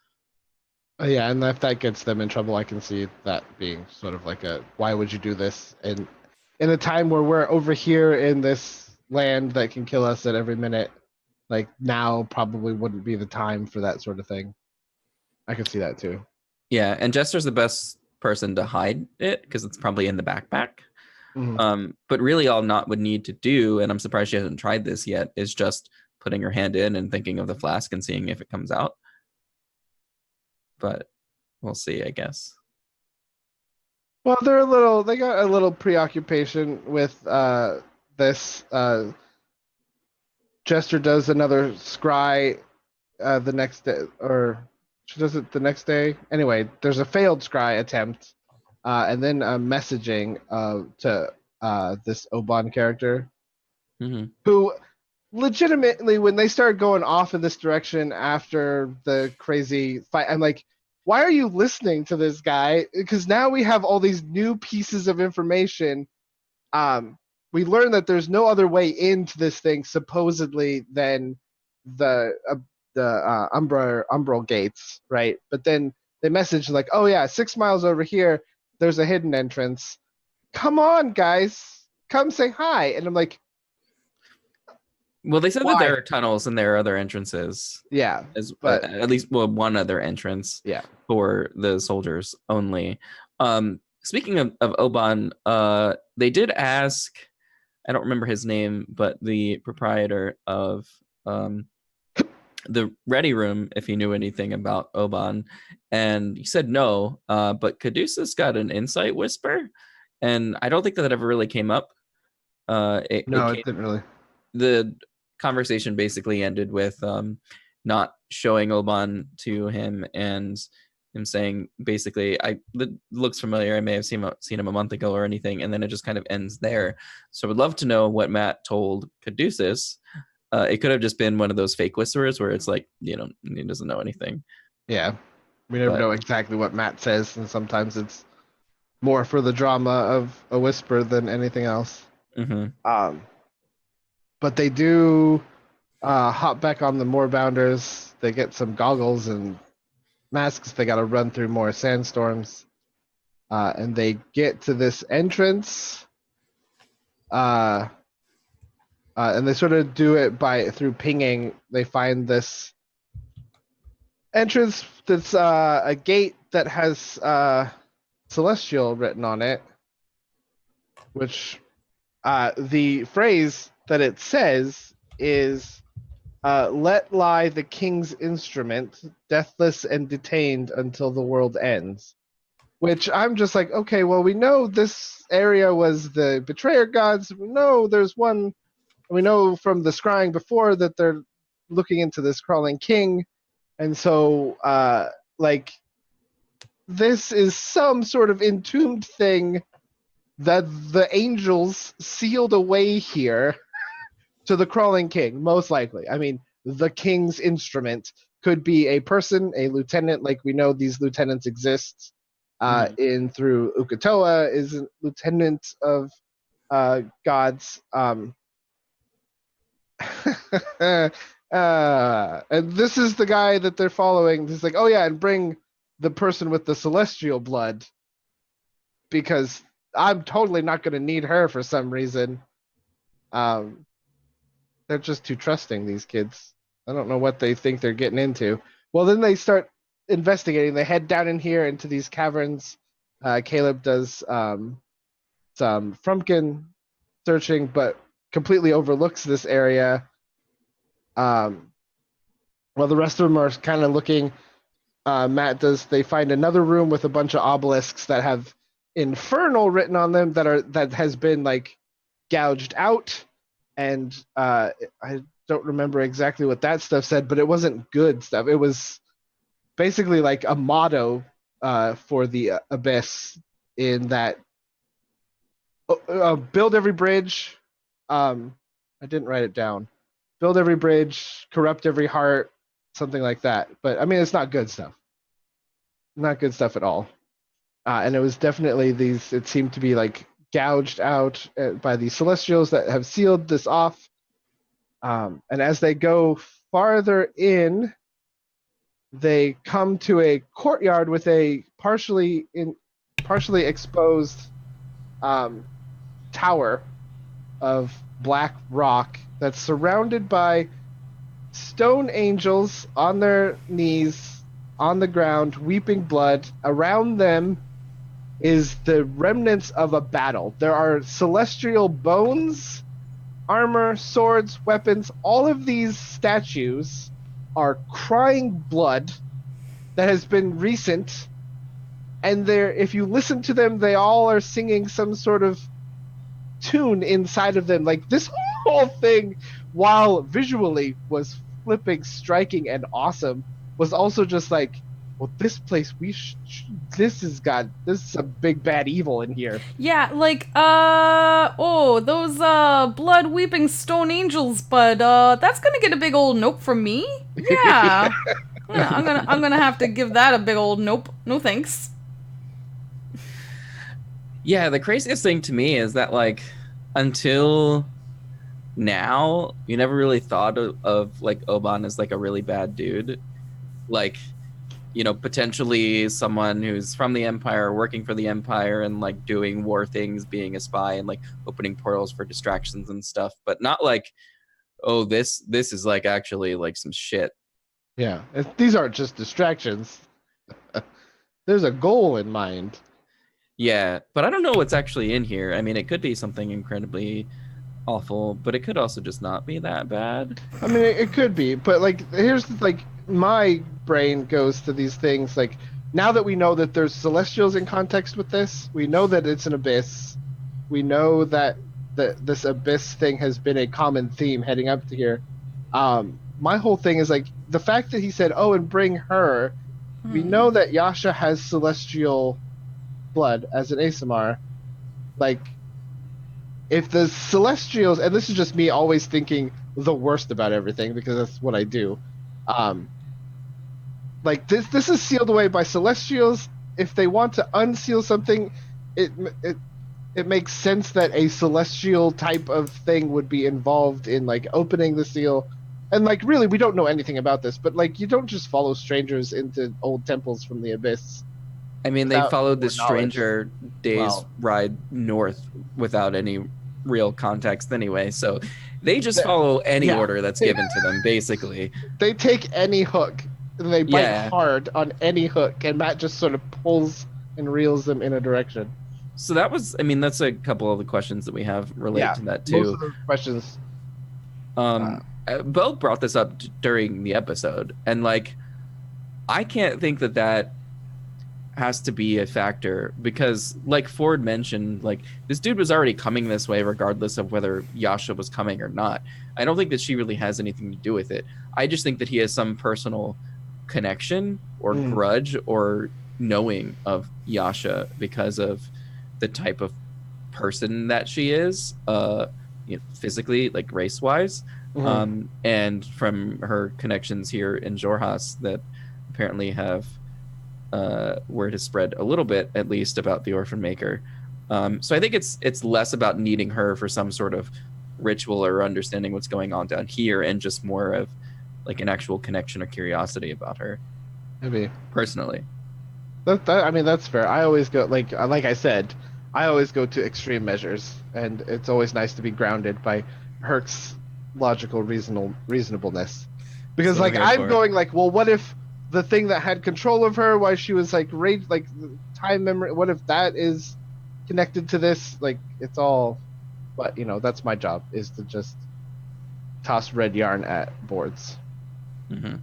Yeah, and if that gets them in trouble, I can see that being sort of like why would you do this? And in a time where we're over here in this land that can kill us at every minute, like now probably wouldn't be the time for that sort of thing. I can see that too. Yeah, and Jester's the best person to hide it because it's probably in the backpack. But really all Not would need to do, and I'm surprised she hasn't tried this yet, is just putting her hand in and thinking of the flask and seeing if it comes out. But we'll see, I guess. Well, they got a little preoccupation with this. Jester does another scry the next day, or she does it the next day. Anyway, there's a failed scry attempt, and then messaging to this Oban character, who legitimately, when they started going off in this direction after the crazy fight, I'm like, why are you listening to this guy? Because now we have all these new pieces of information. We learn that there's no other way into this thing, supposedly, than the umbral gates, right? But then they message like, oh yeah, 6 miles over here, there's a hidden entrance. Come on, guys, come say hi. And I'm like, well, they said that there are tunnels and there are other entrances. Yeah, but at least one other entrance. Yeah, for the soldiers only. Speaking of Oban, they did ask, I don't remember his name, but the proprietor of the Ready Room if he knew anything about Oban, and he said no. But Caduceus got an insight whisper, and I don't think that ever really came up. It didn't really. The conversation basically ended with Not showing Oban to him and him saying basically, it looks familiar, I may have seen him a month ago or anything, and then it just kind of ends there. So I would love to know what Matt told Caduceus. It could have just been one of those fake whisperers where it's like, he doesn't know anything. Yeah, we never know exactly what Matt says, and sometimes it's more for the drama of a whisper than anything else. But they do hop back on the Moorbounders. They get some goggles and masks. They got to run through more sandstorms, and they get to this entrance. And they sort of do it through pinging. They find this entrance that's a gate that has Celestial written on it, which the phrase that it says is let lie the king's instrument, deathless and detained until the world ends. which I'm just like, okay, well, we know this area was the betrayer gods. We know there's one. We know from the scrying before that they're looking into this crawling king, and so like this is some sort of entombed thing that the angels sealed away here to the crawling king, most likely. I mean, the king's instrument could be a person, a lieutenant, like we know these lieutenants exist. In through Ukatoa is a lieutenant of gods. And this is the guy that they're following. He's like, oh yeah, and bring the person with the celestial blood because I'm totally not going to need her for some reason. Um, they're just too trusting, these kids. I don't know what they think they're getting into. Well, then they start investigating. They head down in here into these caverns. Caleb does some Frumpkin searching, but completely overlooks this area. While the rest of them are kind of looking, Matt does. They find another room with a bunch of obelisks that have infernal written on them that has been like gouged out, and I don't remember exactly what that stuff said, but it wasn't good stuff. It was basically like a motto for the abyss in that build every bridge. I didn't write it down. Build every bridge, corrupt every heart, something like that. But I mean, it's not good stuff. Not good stuff at all. And it was definitely these. It seemed to be like gouged out by the celestials that have sealed this off. And as they go farther in, they come to a courtyard with a partially exposed tower of black rock that's surrounded by stone angels on their knees on the ground, weeping blood. Around them is the remnants of a battle. There are celestial bones, armor, swords, weapons. All of these statues are crying blood that has been recent, and they're, if you listen to them, they all are singing some sort of tune inside of them. Like this whole thing, while visually was flipping, striking, and awesome, was also just like, well, this place this is a big bad evil in here. Yeah, like those blood weeping stone angels, but that's gonna get a big old nope from me. Yeah. I'm gonna have to give that a big old nope. No thanks. Yeah, the craziest thing to me is that like until now, you never really thought of like Oban as like a really bad dude. Like, you know, potentially someone who's from the Empire, working for the Empire, and like doing war things, being a spy, and like opening portals for distractions and stuff, but not like, oh, this is like actually like some shit. Yeah, these aren't just distractions. There's a goal in mind. Yeah, but I don't know what's actually in here. I mean, it could be something incredibly awful, but it could also just not be that bad. I mean, it could be, but like, here's like my brain goes to these things. Like, now that we know that there's celestials in context with this, we know that it's an abyss. We know that this abyss thing has been a common theme heading up to here. My whole thing is like the fact that he said, "Oh, and bring her." We know that Yasha has celestial blood as an Asamar. Like, if the celestials, and this is just me always thinking the worst about everything because that's what I do. Like this is sealed away by celestials. If they want to unseal something, it makes sense that a celestial type of thing would be involved in like opening the seal. And like really, we don't know anything about this, but like you don't just follow strangers into old temples from the abyss. I mean, they followed the stranger days ride north without any real context anyway, so they just follow any order that's given to them, basically. They take any hook, and they bite hard on any hook, and Matt just sort of pulls and reels them in a direction. So that was, I mean, that's a couple of the questions that we have related to that, too. Most of the questions. Bo brought this up during the episode, and, like, I can't think that has to be a factor because, like Ford mentioned, like this dude was already coming this way regardless of whether Yasha was coming or not. I don't think that she really has anything to do with it. I just think that he has some personal connection or grudge or knowing of Yasha because of the type of person that she is, physically, like race wise, and from her connections here in Jorhas that apparently have word has spread a little bit, at least, about the Orphan Maker. So I think it's less about needing her for some sort of ritual or understanding what's going on down here, and just more of like an actual connection or curiosity about her. Maybe personally, I mean that's fair. I always go like I said, I always go to extreme measures, and it's always nice to be grounded by Herc's logical reasonableness. Because So like here I'm for it. going like, well, what if the thing that had control of her, why she was like time memory, what if that is connected to this? Like it's all, but that's my job, is to just toss red yarn at boards. Mm-hmm.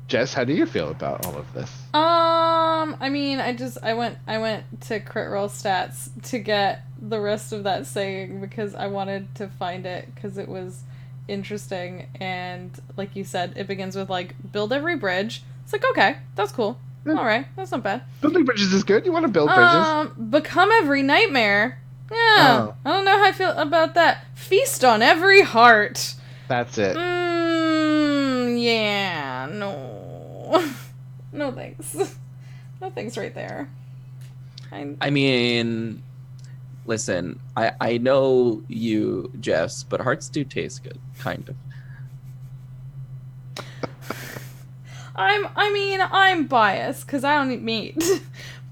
Jess, how do you feel about all of this? I mean, I went to crit roll stats to get the rest of that saying because I wanted to find it because it was interesting, and like you said, it begins with like build every bridge. It's like, okay, that's cool. Yeah. All right, that's not bad. Building bridges is good. You want to build bridges. Become every nightmare. Yeah, Oh. I don't know how I feel about that. Feast on every heart. That's it. Yeah, no. No thanks. No thanks right there. I mean, listen, I know you, Jess, but hearts do taste good, kind of. I'm biased because I don't eat meat.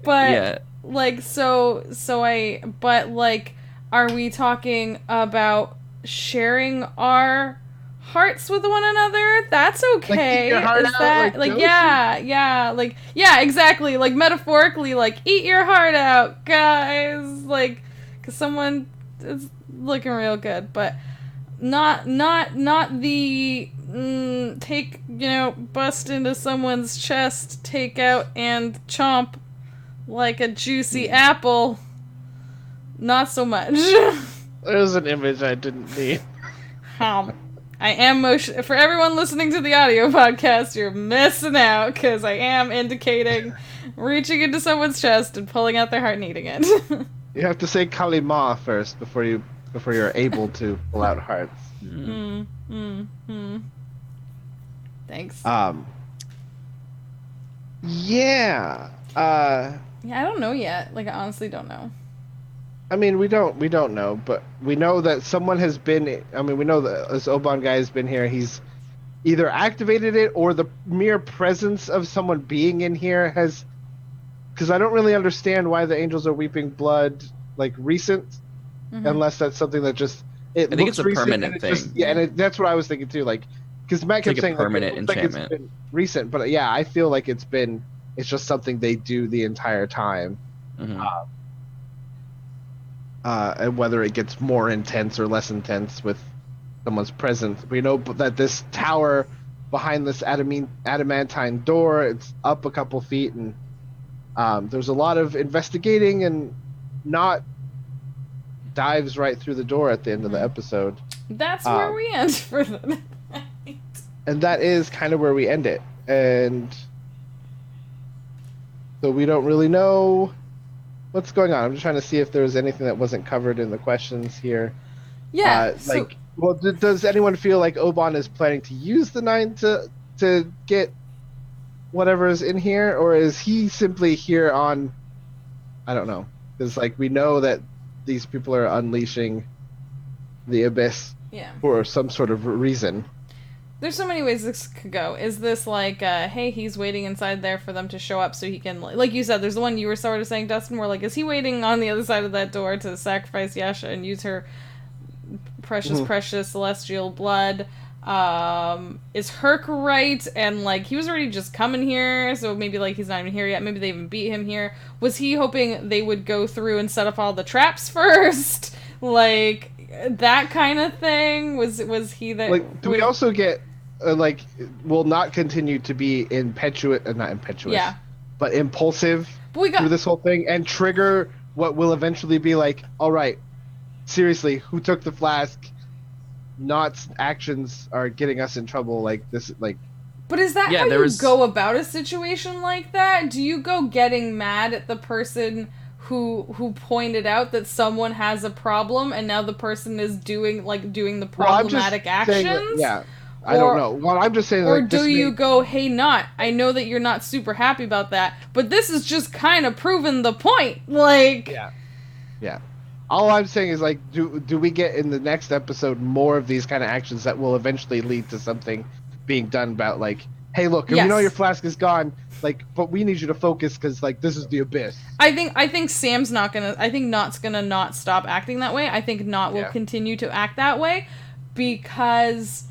But yeah. like but like, are we talking about sharing our hearts with one another? That's okay. Eat your heart Is out, that like yeah, exactly, like metaphorically, like eat your heart out, guys, like, because someone is looking real good, but not the take, bust into someone's chest, take out and chomp like a juicy apple. Not so much. There's an image I didn't need. I am motion for everyone listening to the audio podcast. You're missing out because I am indicating reaching into someone's chest and pulling out their heart and eating it. You have to say Kalima first before you're able to pull out hearts. Thanks. Yeah. Yeah, I don't know yet. Like, I honestly don't know. I mean, we don't know, but we know that someone has been. I mean, we know that this Oban guy has been here. He's either activated it, or the mere presence of someone being in here has. Because I don't really understand why the angels are weeping blood like recent, unless that's something that just I think it's a permanent thing. That's what I was thinking too. Like, because Matt kept like saying a permanent it looks like enchantment. it's been recent, but yeah, I feel like it's just something they do the entire time. And whether it gets more intense or less intense with someone's presence. We know that this tower behind this adamantine door, it's up a couple feet, and there's a lot of investigating, and not dives right through the door at the end of the episode. That's where we end for the night. And that is kind of where we end it. And so we don't really know what's going on. I'm just trying to see if there was anything that wasn't covered in the questions here. Yeah. Does anyone feel like Oban is planning to use the 9 to get whatever is in here, or is he simply here on? I don't know, because like we know that these people are unleashing the abyss for some sort of reason. There's so many ways this could go. Is this like, hey, he's waiting inside there for them to show up so he can, like you said, there's the one you were sort of saying, Dustin, where like, is he waiting on the other side of that door to sacrifice Yasha and use her precious celestial blood? Is Herc right? And like, he was already just coming here, so maybe like he's not even here yet. Maybe they even beat him here. Was he hoping they would go through and set up all the traps first? Like, that kind of thing? Was he there? Like, do we also get will not continue to be impetuous? Not impetuous. Yeah. but impulsive But we got through this whole thing and trigger what will eventually be like, all right, seriously, who took the flask? Nott's actions are getting us in trouble. Like this, like. But is that Yeah, how there you was- go about a situation like that? Do you go getting mad at the person who pointed out that someone has a problem and now the person is doing the problematic actions? Yeah, I don't know. Well, I'm just saying. Or Like, do this you may- go, hey, Knot, I know that you're not super happy about that, but this is just kind of proving the point. Like, Yeah. All I'm saying is, like, do we get in the next episode more of these kind of actions that will eventually lead to something being done about, like, hey, look, we know Yes. your flask is gone, like, but we need you to focus because, like, this is the abyss. I think Sam's not gonna. I think Knot's gonna not stop acting that way. I think Knot will Yeah. continue to act that way because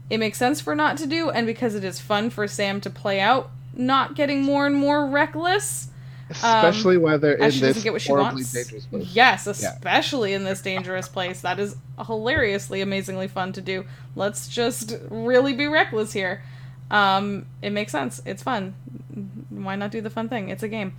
it makes sense for Knot to do, and because it is fun for Sam to play out not getting more and more reckless. Especially while they're in as she doesn't this get what she horribly wants. dangerous place. Yes, especially in this dangerous place. That is hilariously, amazingly fun to do. Let's just really be reckless here. It makes sense. It's fun. Why not do the fun thing? It's a game.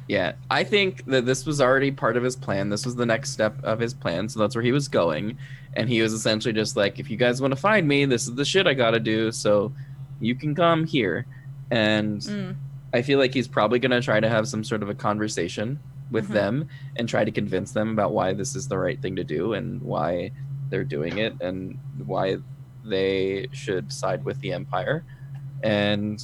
Yeah, I think that this was already part of his plan. This was the next step of his plan, so that's where he was going. And he was essentially just like, if you guys want to find me, this is the shit I gotta do, so you can come here. And I feel like he's probably going to try to have some sort of a conversation with them and try to convince them about why this is the right thing to do and why they're doing it and why they should side with the Empire. And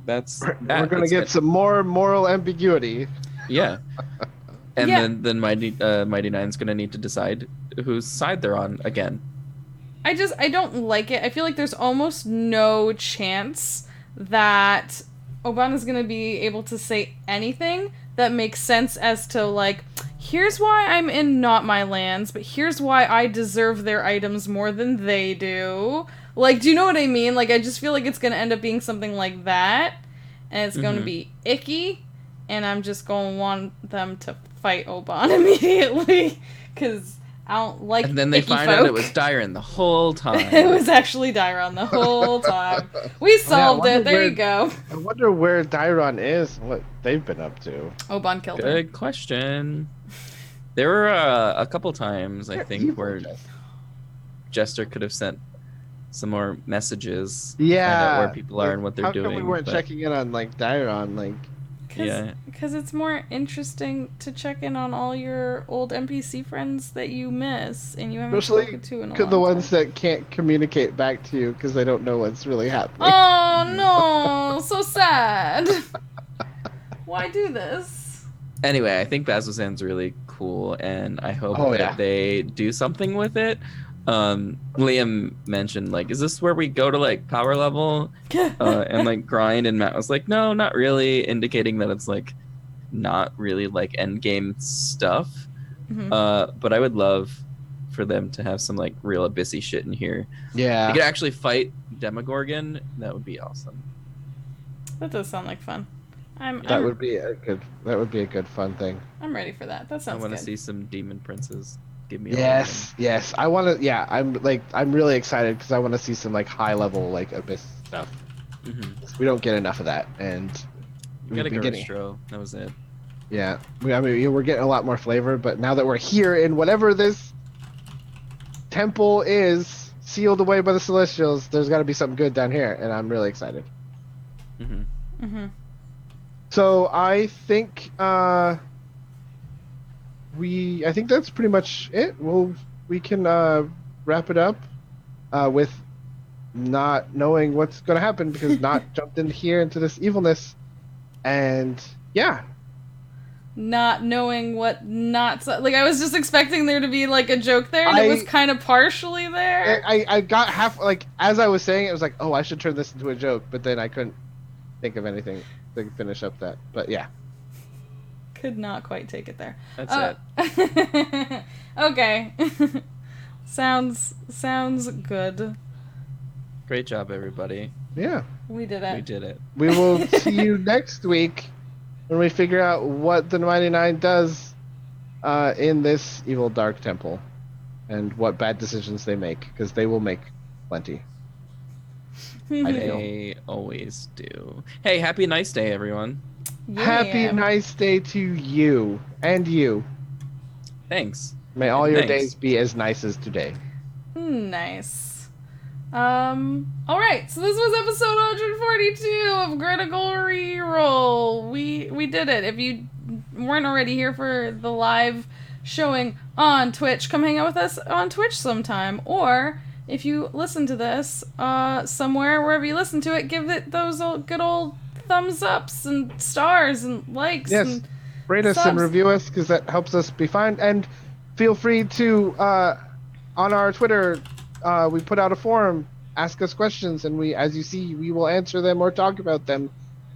that's We're going to get some more moral ambiguity. Yeah. And Yeah. then Mighty Nine's going to need to decide whose side they're on again. I don't like it. I feel like there's almost no chance that Obana's gonna be able to say anything that makes sense as to, like, here's why I'm in Not My Lands, but here's why I deserve their items more than they do. Like, do you know what I mean? Like, I just feel like it's gonna end up being something like that, and it's gonna be icky, and I'm just gonna want them to fight Oban immediately, because I don't like And then they icky find folk. out it was Dairon the whole time. It was actually Dairon the whole time. We solved it. There you go. I wonder where Dairon is and what they've been up to. Oban killed her. Good question. There were a couple times, I think, where Jester could have sent some more messages. Find out where people are and what they're doing. How come we weren't but- checking in on, like, Dairon? Like, Yeah. Because it's more interesting to check in on all your old NPC friends that you miss and you haven't especially spoken to in a long the ones time. that can't communicate back to you because they don't know what's really happening. Oh no, so sad. Why do this? Anyway, I think Bazzoxan's really cool, and I hope Oh, that yeah. they do something with it. Liam mentioned, like, is this where we go to, like, power level and, like, grind? And Matt was like, no, not really, indicating that it's, like, not really, like, end game stuff. But I would love for them to have some, like, real abyssy shit in here. Yeah. They could actually fight Demogorgon. That would be awesome. That does sound like fun. That would be a good fun thing. I'm ready for that. That I sounds want good. to see some demon princes. Give me all Yes. I want to. Yeah, I'm really excited because I want to see some, like, high level, like, abyss stuff. of them. Mhm. We don't get enough of that, and We gotta we've been go getting. Stro. That was it. Yeah, we're getting a lot more flavor, but now that we're here in whatever this temple is, sealed away by the Celestials, there's got to be something good down here, and I'm really excited. Mm-hmm. So I think I think that's pretty much it. We can wrap it up with not knowing what's going to happen because not jumped in here into this evilness, and yeah. Not knowing what not like I was just expecting there to be like a joke there and it was kind of partially there. I got half, like, as I was saying it, was like, oh, I should turn this into a joke, but then I couldn't think of anything to finish up that. But yeah. Could not quite take it there. That's it. Okay. sounds good. Great job, everybody. Yeah. We did it. We did it. We will see you next week when we figure out what the Mighty Nine does in this evil dark temple and what bad decisions they make, because they will make plenty. They always do. Hey, happy nice day, everyone. Happy nice day to you and you. Thanks. May all your Thanks. days be as nice as today. Nice. All right. So this was episode 142 of Critical Reroll. We did it. If you weren't already here for the live showing on Twitch, come hang out with us on Twitch sometime. Or if you listen to this somewhere, wherever you listen to it, give it those good old thumbs ups and stars and likes. Yes. And Rate us and subs. review us because that helps us be found. And feel free to, on our Twitter, we put out a forum, ask us questions, and we, as you see, we will answer them or talk about them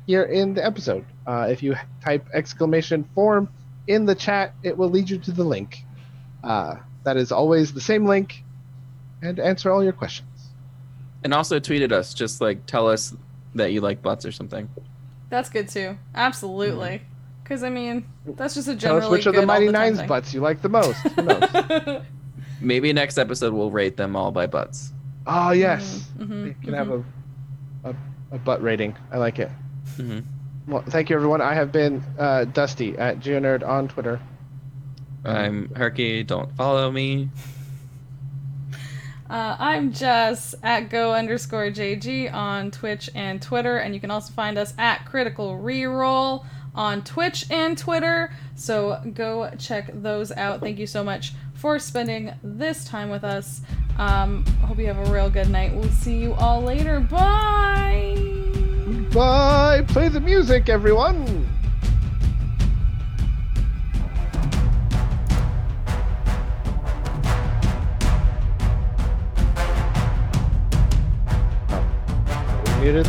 here in the episode. If you type !forum in the chat, it will lead you to the link. That is always the same link, and answer all your questions. And also tweet at us, just like tell us that you like butts or something. That's good too. Absolutely. Because, I mean, that's just a Tell us generally which of the good Mighty all-the-time Nines thing. butts you like the most. Who knows? Maybe next episode we'll rate them all by butts. Oh, yes. Mhm, We can have a butt rating. I like it. Mm-hmm. Well, thank you, everyone. I have been Dusty at GeoNerd on Twitter. I'm Herky. Don't follow me. I'm Jess at go_JG on Twitch and Twitter, and you can also find us at Critical Reroll on Twitch and Twitter, so go check those out. Thank you so much for spending this time with us. Hope you have a real good night. We'll see you all later. Bye! Bye! Play the music, everyone! Muted.